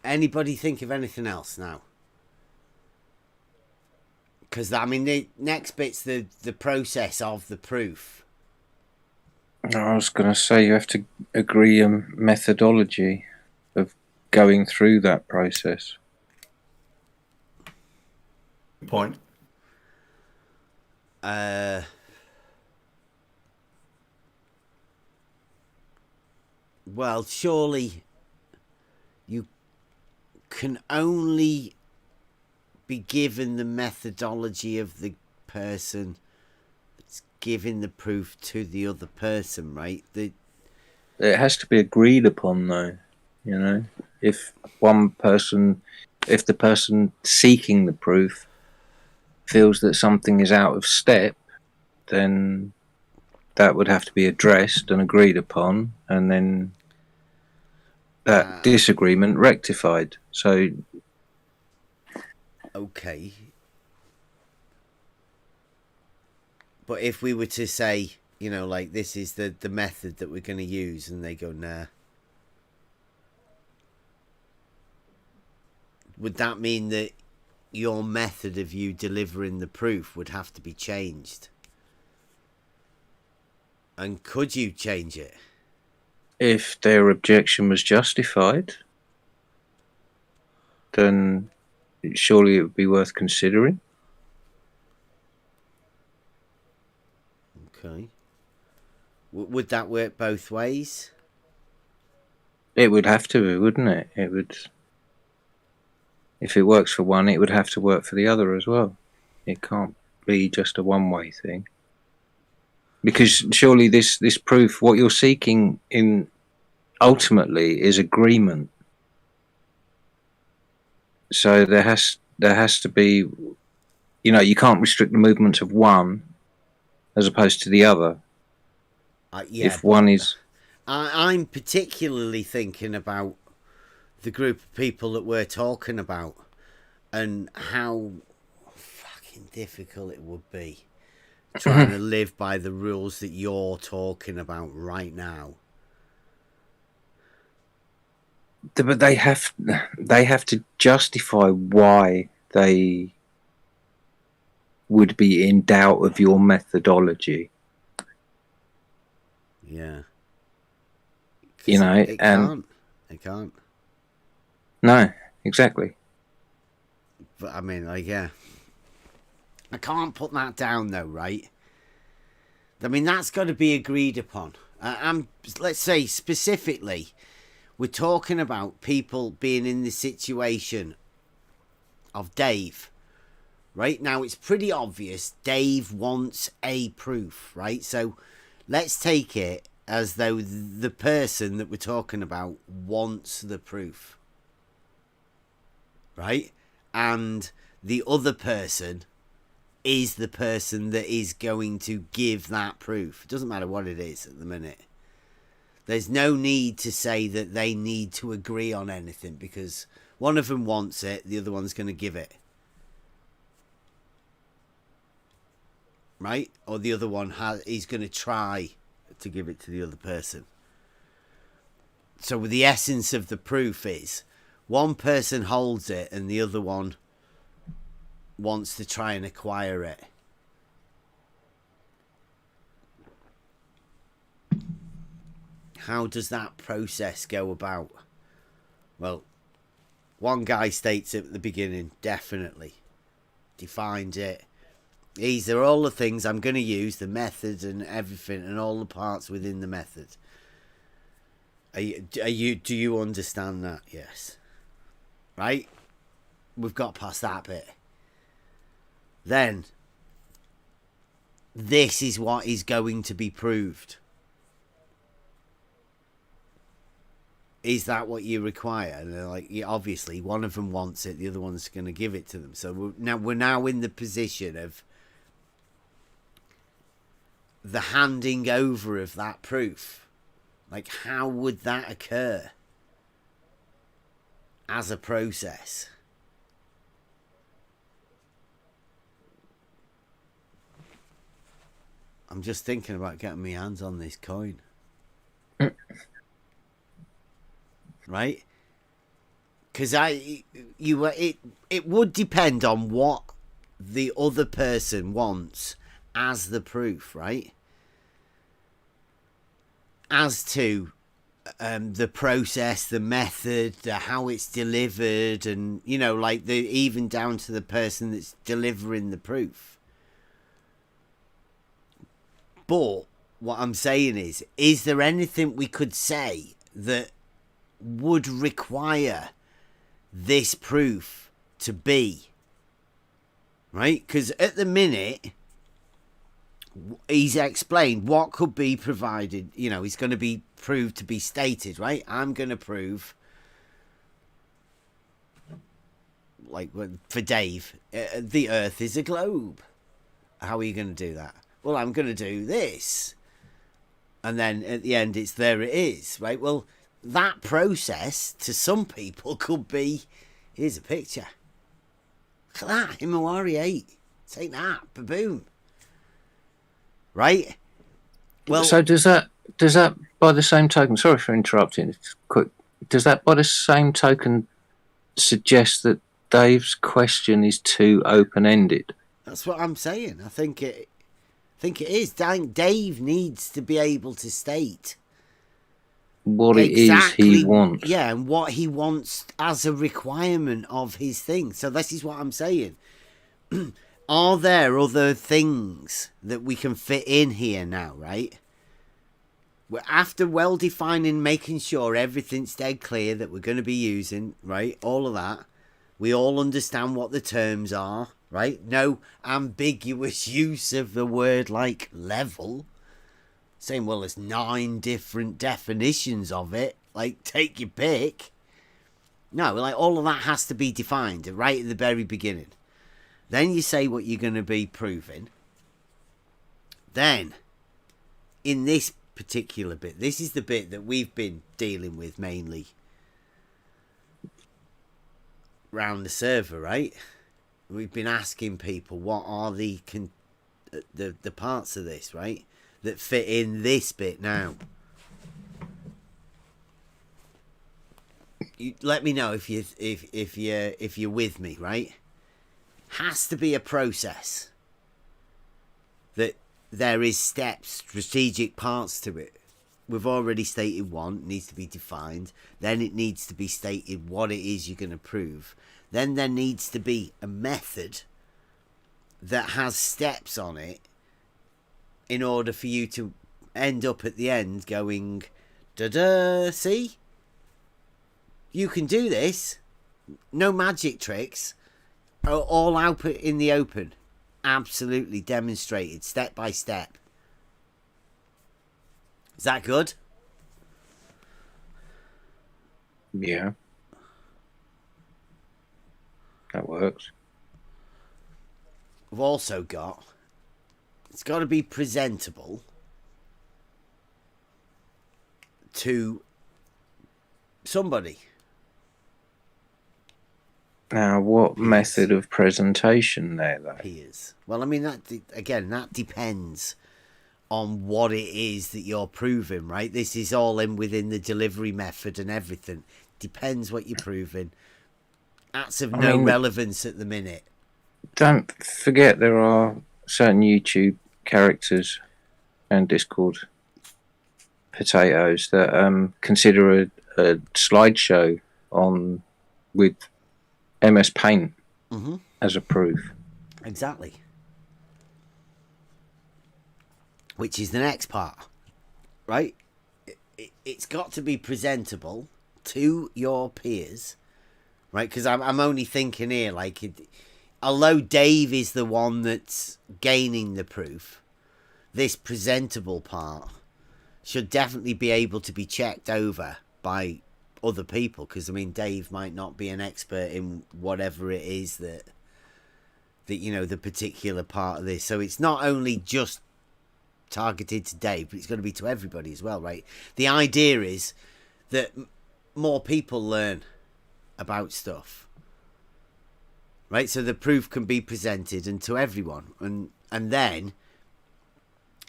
Anybody think of anything else now? Because, I mean, the next bit's the process of the proof. I was going to say you have to agree on methodology of going through that process. Good point. Well, surely you can only be given the methodology of the person that's giving the proof to the other person, right? It has to be agreed upon, though. You know, if the person seeking the proof feels that something is out of step, then that would have to be addressed and agreed upon, and then that disagreement rectified. So, okay. But if we were to say, you know, like, this is the method that we're going to use, and they go, nah. Would that mean that your method of you delivering the proof would have to be changed? And could you change it? if their objection was justified, then surely it would be worth considering. Okay. Would that work both ways? It would have to, wouldn't it? It would. If it works for one, it would have to work for the other as well. It can't be just a one-way thing. Because surely this proof, what you're seeking in ultimately is agreement. So there has to be, you know, you can't restrict the movements of one as opposed to the other. Yeah, if one is, I'm particularly thinking about the group of people that we're talking about and how fucking difficult it would be trying to live by the rules that you're talking about right now. but they have to justify why they would be in doubt of your methodology. Yeah. You know, it can't. No, exactly. But I mean, like, yeah. I can't put that down though, right? I mean, that's got to be agreed upon. Let's say specifically, we're talking about people being in the situation of Dave. Right now, it's pretty obvious Dave wants a proof, right? So let's take it as though the person that we're talking about wants the proof, right? And the other person is the person that is going to give that proof. It doesn't matter what it is at the minute. There's no need to say that they need to agree on anything because one of them wants it, the other one's going to give it. Right? Or the other one is going to try to give it to the other person. So the essence of the proof is one person holds it and the other one wants to try and acquire it. How does that process go about? Well, one guy states it at the beginning, definitely. Defines it. These are all the things I'm going to use, the method and everything, and all the parts within the method. Do you understand that? Yes. Right? We've got past that bit. Then, this is what is going to be proved. is that what you require? And they're like, yeah, obviously one of them wants it, the other one's going to give it to them. So we're now in the position of the handing over of that proof. Like, how would that occur as a process? I'm just thinking about getting my hands on this coin. Right? Because it would depend on what the other person wants as the proof, right? As to the process, the method, how it's delivered, and like even down to the person that's delivering the proof. But what I'm saying is there anything we could say that would require this proof to be, right? Because at the minute, he's explained what could be provided. He's going to be proved to be stated, right? I'm going to prove, like for Dave, the Earth is a globe. How are you going to do that? Well, I'm going to do this. And then at the end, there it is, right? Well, that process to some people could be, here's a picture. Look at that, Himawari 8. Take that, baboom. Right? Well, so does that by the same token, sorry for interrupting, it's quick, does that by the same token suggest that Dave's question is too open-ended? That's what I'm saying. I think it is. Dave needs to be able to state what it is he wants. Yeah, and what he wants as a requirement of his thing. So this is what I'm saying. Are there other things that we can fit in here now, right? We're after well-defining, making sure everything's dead clear that we're going to be using, right? All of that. We all understand what the terms are, right? No ambiguous use of the word like level. Saying, well, there's 9 different definitions of it. Like, take your pick. No, like, all of that has to be defined right at the very beginning. Then you say what you're going to be proving. Then, in this particular bit, this is the bit that we've been dealing with mainly around the server, right? We've been asking people what are the parts of this, right, that fit in this bit now. You let me know if you're with me, right? Has to be a process that there is steps, strategic parts to it. We've already stated one, it needs to be defined. Then it needs to be stated what it is you're going to prove. Then there needs to be a method that has steps on it in order for you to end up at the end going, da-da, see? You can do this. No magic tricks. All out in the open. Absolutely demonstrated, step by step. Is that good? Yeah. That works. We've also got, it's got to be presentable to somebody. Now, what method of presentation there, though? Peers. Well, I mean, that depends on what it is that you're proving, right? This is all in within the delivery method and everything. Depends what you're proving. That's of no relevance at the minute. Don't forget there are certain YouTube characters and Discord potatoes that consider a slideshow on with MS Paint as a proof. Exactly. Which is the next part, right? It's got to be presentable to your peers, right? Because I'm only thinking here, like, although Dave is the one that's gaining the proof, this presentable part should definitely be able to be checked over by other people, because I mean Dave might not be an expert in whatever it is that you know, the particular part of this. So it's not only just targeted to Dave, but it's going to be to everybody as well, right? The idea is that more people learn about stuff, right? So the proof can be presented and to everyone, and then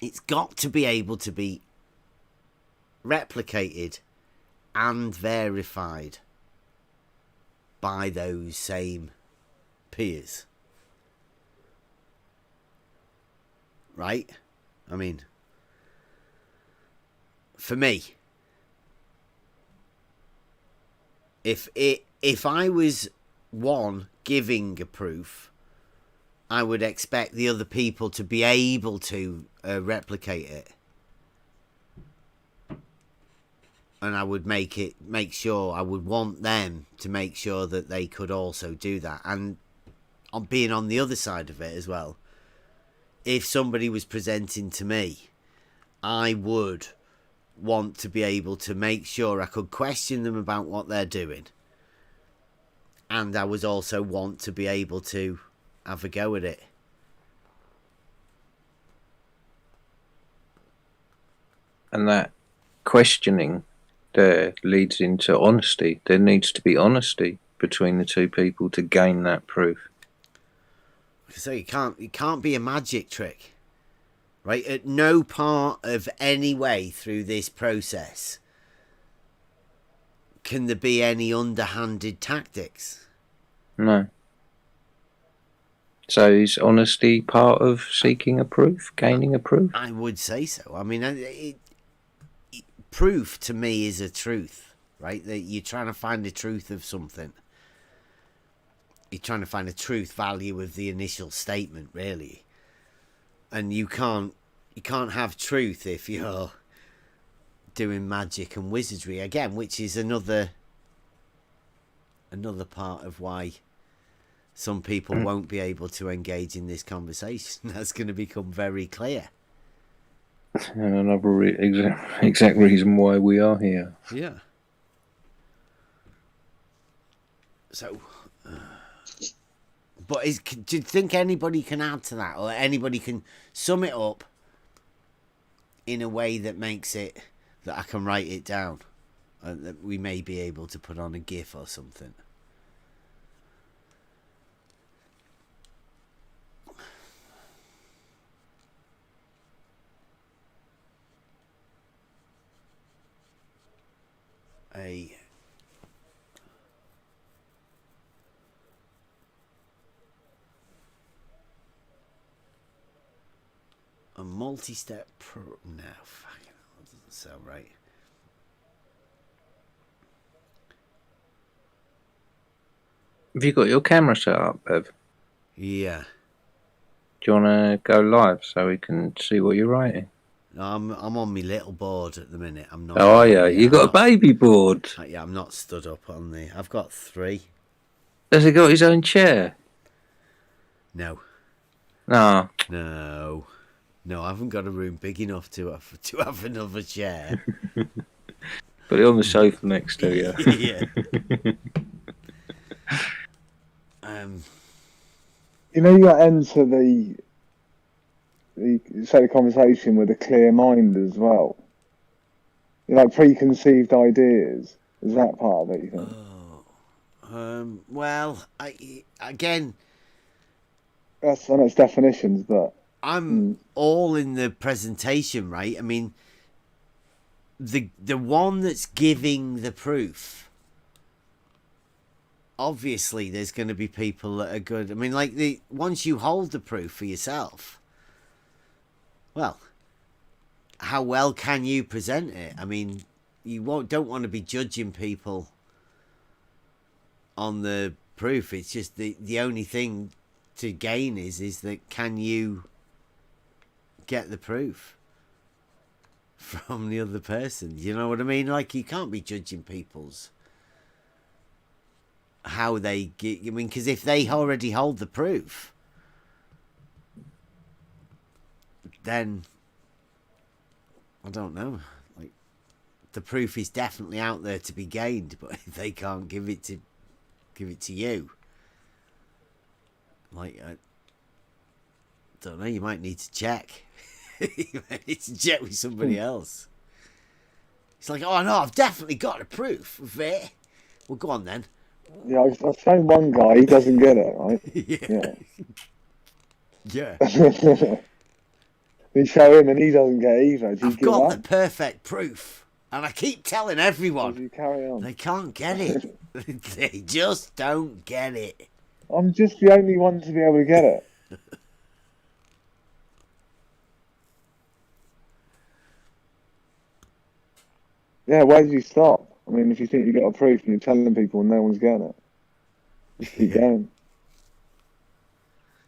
it's got to be able to be replicated and verified by those same peers, right? I mean, for me, if I was one giving a proof, I would expect the other people to be able to replicate it, and I would make sure, I would want them to make sure that they could also do that. And on being on the other side of it as well, if somebody was presenting to me, I would want to be able to make sure I could question them about what they're doing, and I would also want to be able to have a go at it. And that questioning there leads into honesty. There needs to be honesty between the two people to gain that proof. So it can't be a magic trick, right? At no part of any way through this process can there be any underhanded tactics. No. So is honesty part of seeking a proof, gaining a proof? I would say so. I mean, proof to me is a truth, right? That you're trying to find the truth of something. You're trying to find a truth value of the initial statement, really. And you can't have truth if you're doing magic and wizardry again, which is another part of why some people won't be able to engage in this conversation. That's going to become very clear. And another exact reason why we are here. Yeah. So, but do you think anybody can add to that, or anybody can sum it up in a way that makes it that I can write it down, and that we may be able to put on a GIF or something? A multi-step no, fucking hell, that doesn't sound right. Have you got your camera set up, Bev? Yeah. Do you want to go live so we can see what you're writing? I'm on my little board at the minute. I'm not. Oh, yeah. You got a baby board? Yeah, I'm not stood up on the... I've got 3. Has he got his own chair? No. No. No. No, I haven't got a room big enough to have another chair. Put it on the sofa next to you. Yeah. You know, you got to enter the conversation with a clear mind as well. You know, like preconceived ideas. Is that part of it, you think? Well, again... I know it's definitions, but... I'm all in the presentation, right? I mean, the one that's giving the proof, obviously there's going to be people that are good. I mean, like, once you hold the proof for yourself, well, how well can you present it? I mean, you don't want to be judging people on the proof. It's just the only thing to gain is that can you get the proof from the other person? You know what I mean? Like, you can't be judging people's how they get... I mean, because if they already hold the proof, then I don't know. Like, the proof is definitely out there to be gained, but they can't give it to you. Like, I don't know. You might need to check. You might need to check with somebody else. It's like, oh no, I've definitely got the proof of it. Well, go on then. Yeah, I've found one guy. He doesn't get it, right? Yeah. We show him and he doesn't get it either. Do you I've give got up? the perfect proof, and I keep telling Or everyone do you carry on? they can't get it. They just don't get it. I'm just the only one to be able to get it. Yeah, where do you stop? I mean, if you think you got a proof and you're telling people and no one's getting it, just keep going.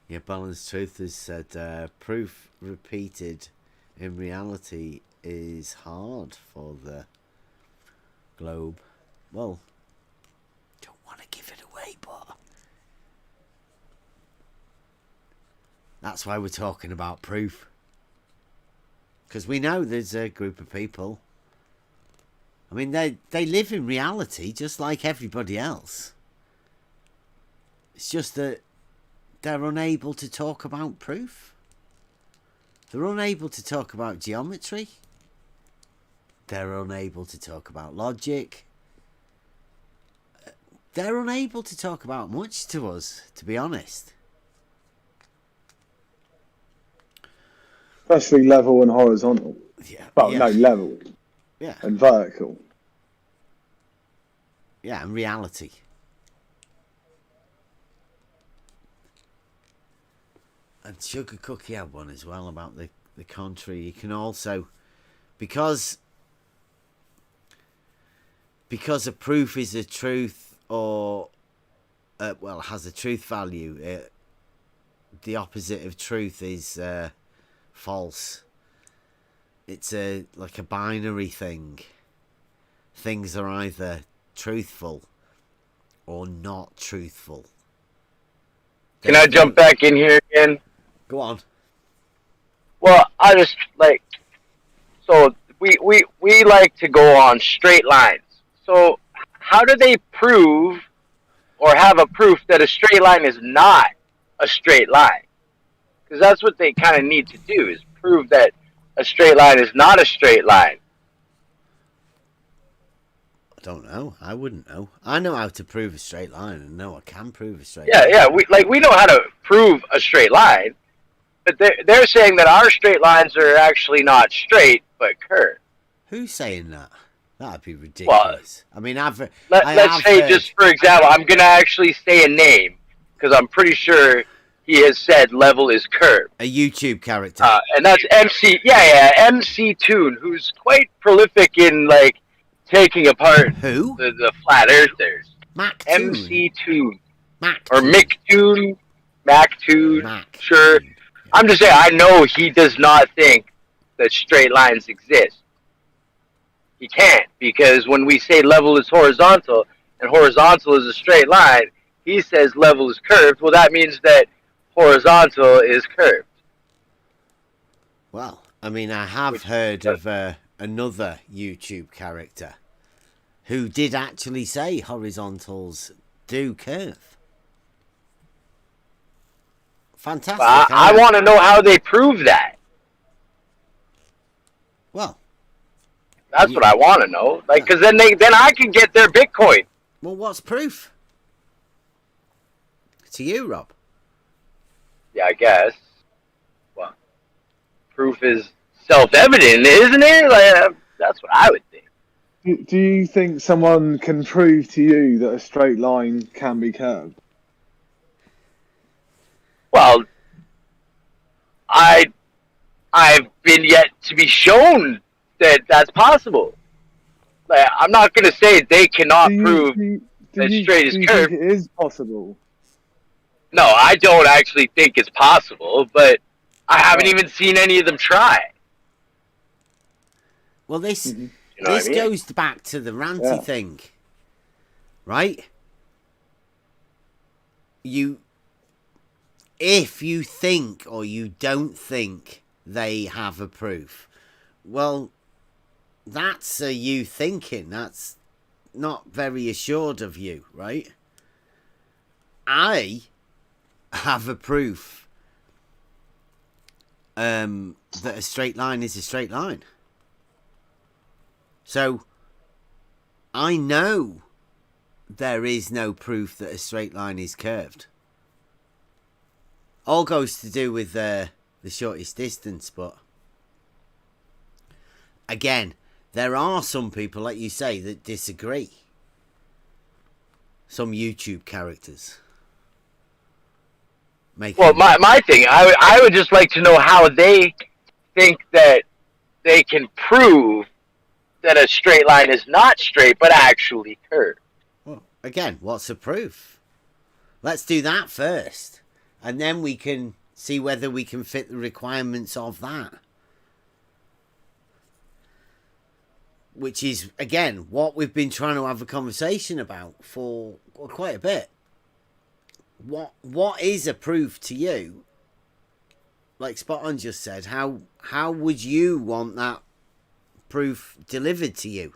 Yeah, Balanced Truth has said proof repeated in reality is hard for the globe. Well, don't want to give it away, but that's why we're talking about proof. Because we know there's a group of people. I mean, they live in reality just like everybody else. It's just that they're unable to talk about proof. They're unable to talk about geometry. They're unable to talk about logic. They're unable to talk about much to us, to be honest. Especially level and horizontal. Yeah. Well, yeah. no, level Yeah. and vertical. Yeah, and reality. And Sugar Cookie had one as well about the contrary. You can also, because a proof is a truth or, has a truth value, the opposite of truth is false. It's like a binary thing. Things are either truthful or not truthful. Can I jump back in here again? Go on. Well, I just like, so we like to go on straight lines. So how do they prove or have a proof that a straight line is not a straight line? Because that's what they kind of need to do, is prove that a straight line is not a straight line. I don't know. I wouldn't know. I know how to prove a straight line, and know I can prove a straight Yeah, line. yeah. We know how to prove a straight line, but they're saying that our straight lines are actually not straight but curved. Who's saying that? That'd be ridiculous. Well, I mean, let's say, just for example, I'm gonna actually say a name because I'm pretty sure he has said level is curved. A YouTube character, and that's MC. Yeah, MC Toon, who's quite prolific in like taking apart the flat earthers. Mac MC Toon. Mac or Mick Toon. Mac Toon. Sure. I'm just saying, I know he does not think that straight lines exist. He can't, because when we say level is horizontal and horizontal is a straight line, he says level is curved. Well, that means that horizontal is curved. Well, I mean, I have heard of another YouTube character who did actually say horizontals do curve. Fantastic. Well, I want to know how they prove that. Well, that's what I want to know. Like, because then I can get their Bitcoin. Well, what's proof? To you, Rob. Yeah, I guess. Well, proof is self-evident, isn't it? Like, that's what I would think. Do you think someone can prove to you that a straight line can be curved? Well, I've been yet to be shown that that's possible. Like, I'm not going to say they cannot prove that straight is curved. Do you think it is possible? No, I don't actually think it's possible, but I haven't even seen any of them try. Well, this You know this what I mean? goes back to the ranty thing, right? If you think or you don't think they have a proof, well, that's you thinking. That's not very assured of you, right? I have a proof that a straight line is a straight line. So I know there is no proof that a straight line is curved. All goes to do with the shortest distance, but again, there are some people, like you say, that disagree. Some YouTube characters. Well, my thing, I would just like to know how they think that they can prove that a straight line is not straight, but actually curved. Well, again, what's the proof? Let's do that first. And then we can see whether we can fit the requirements of that. Which is, again, what we've been trying to have a conversation about for quite a bit. What is a proof to you? Like Spot On just said, how would you want that proof delivered to you?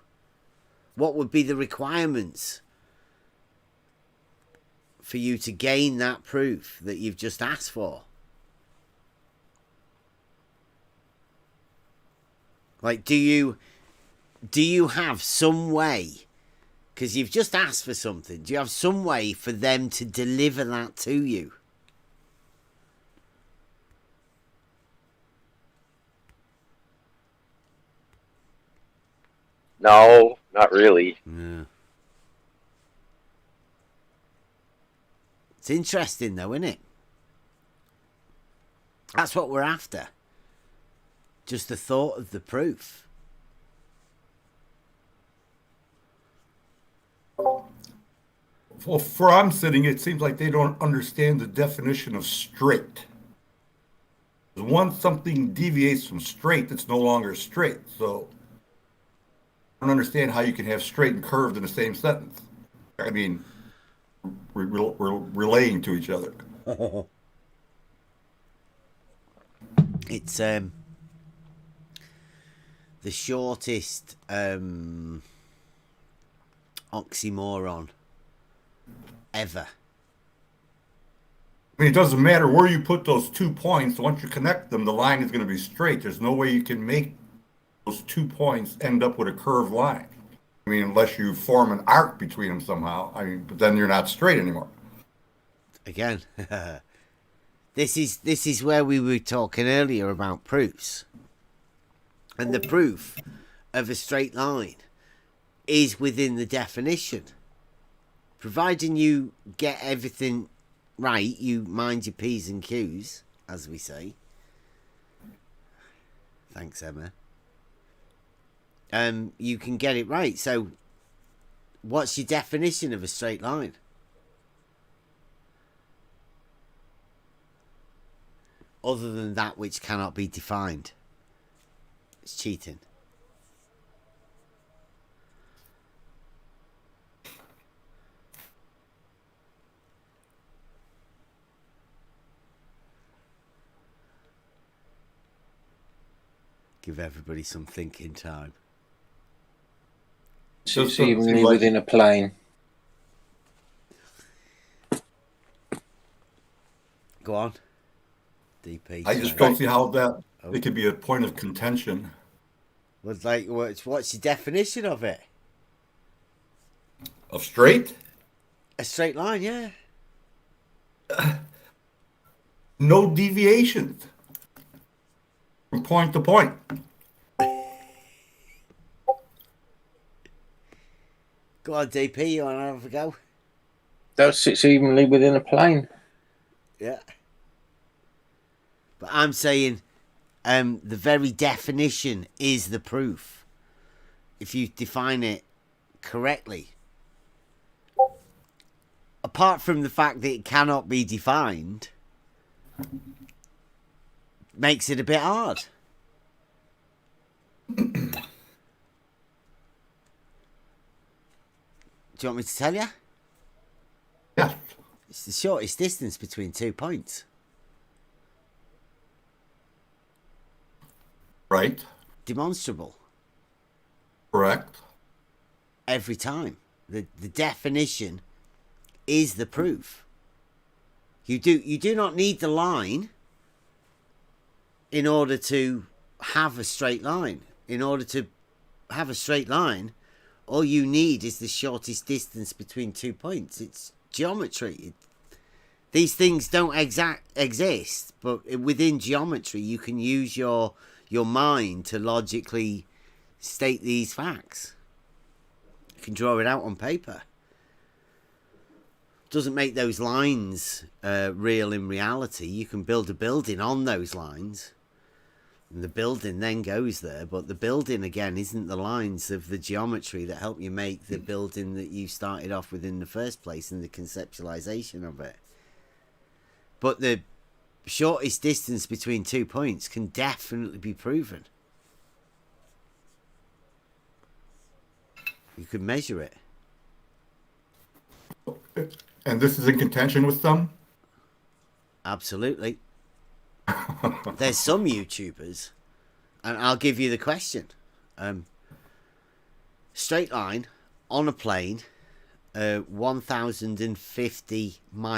What would be the requirements for you to gain that proof that you've just asked for? Like, do you have some way, because you've just asked for something, do you have some way for them to deliver that to you? No, not really. Yeah. It's interesting though, isn't it? That's what we're after. Just the thought of the proof. Well, where I'm sitting, it seems like they don't understand the definition of straight. Once something deviates from straight, it's no longer straight. So I don't understand how you can have straight and curved in the same sentence. I mean, we're relating to each other. It's the shortest oxymoron ever. I mean, it doesn't matter where you put those 2 points. Once you connect them, the line is going to be straight. There's no way you can make those 2 points end up with a curved line. I mean, unless you form an arc between them somehow. I mean, but then you're not straight anymore. Again, this is where we were talking earlier about proofs. And the proof of a straight line is within the definition. Providing you get everything right, you mind your P's and Q's, as we say. Thanks, Emma. You can get it right. So, what's your definition of a straight line? Other than that which cannot be defined. It's cheating. Give everybody some thinking time. It's even within a plane. Go on. DP. I just don't see how that it could be a point of contention. Well, like, what's your definition of it? Of straight? A straight line, yeah. No deviations from point to point. Go on, DP, you want to have a go? That sits evenly within a plane. Yeah. But I'm saying the very definition is the proof. If you define it correctly. Apart from the fact that it cannot be defined, makes it a bit hard. Do you want me to tell you? Yeah. It's the shortest distance between 2 points. Right. Demonstrable. Correct. Every time. The definition is the proof. You do not need the line in order to have a straight line. In order to have a straight line, all you need is the shortest distance between 2 points. It's geometry. These things don't exist, but within geometry you can use your mind to logically state these facts. You can draw it out on paper. Doesn't make those lines real in reality. You can build a building on those lines, and the building then goes there, but the building again isn't the lines of the geometry that help you make the building that you started off with in the first place and the conceptualization of it. But the shortest distance between 2 points can definitely be proven. You could measure it. And this is in contention with them? Absolutely. There's some YouTubers, and I'll give you the question. Straight line on a plane, 1,050 miles.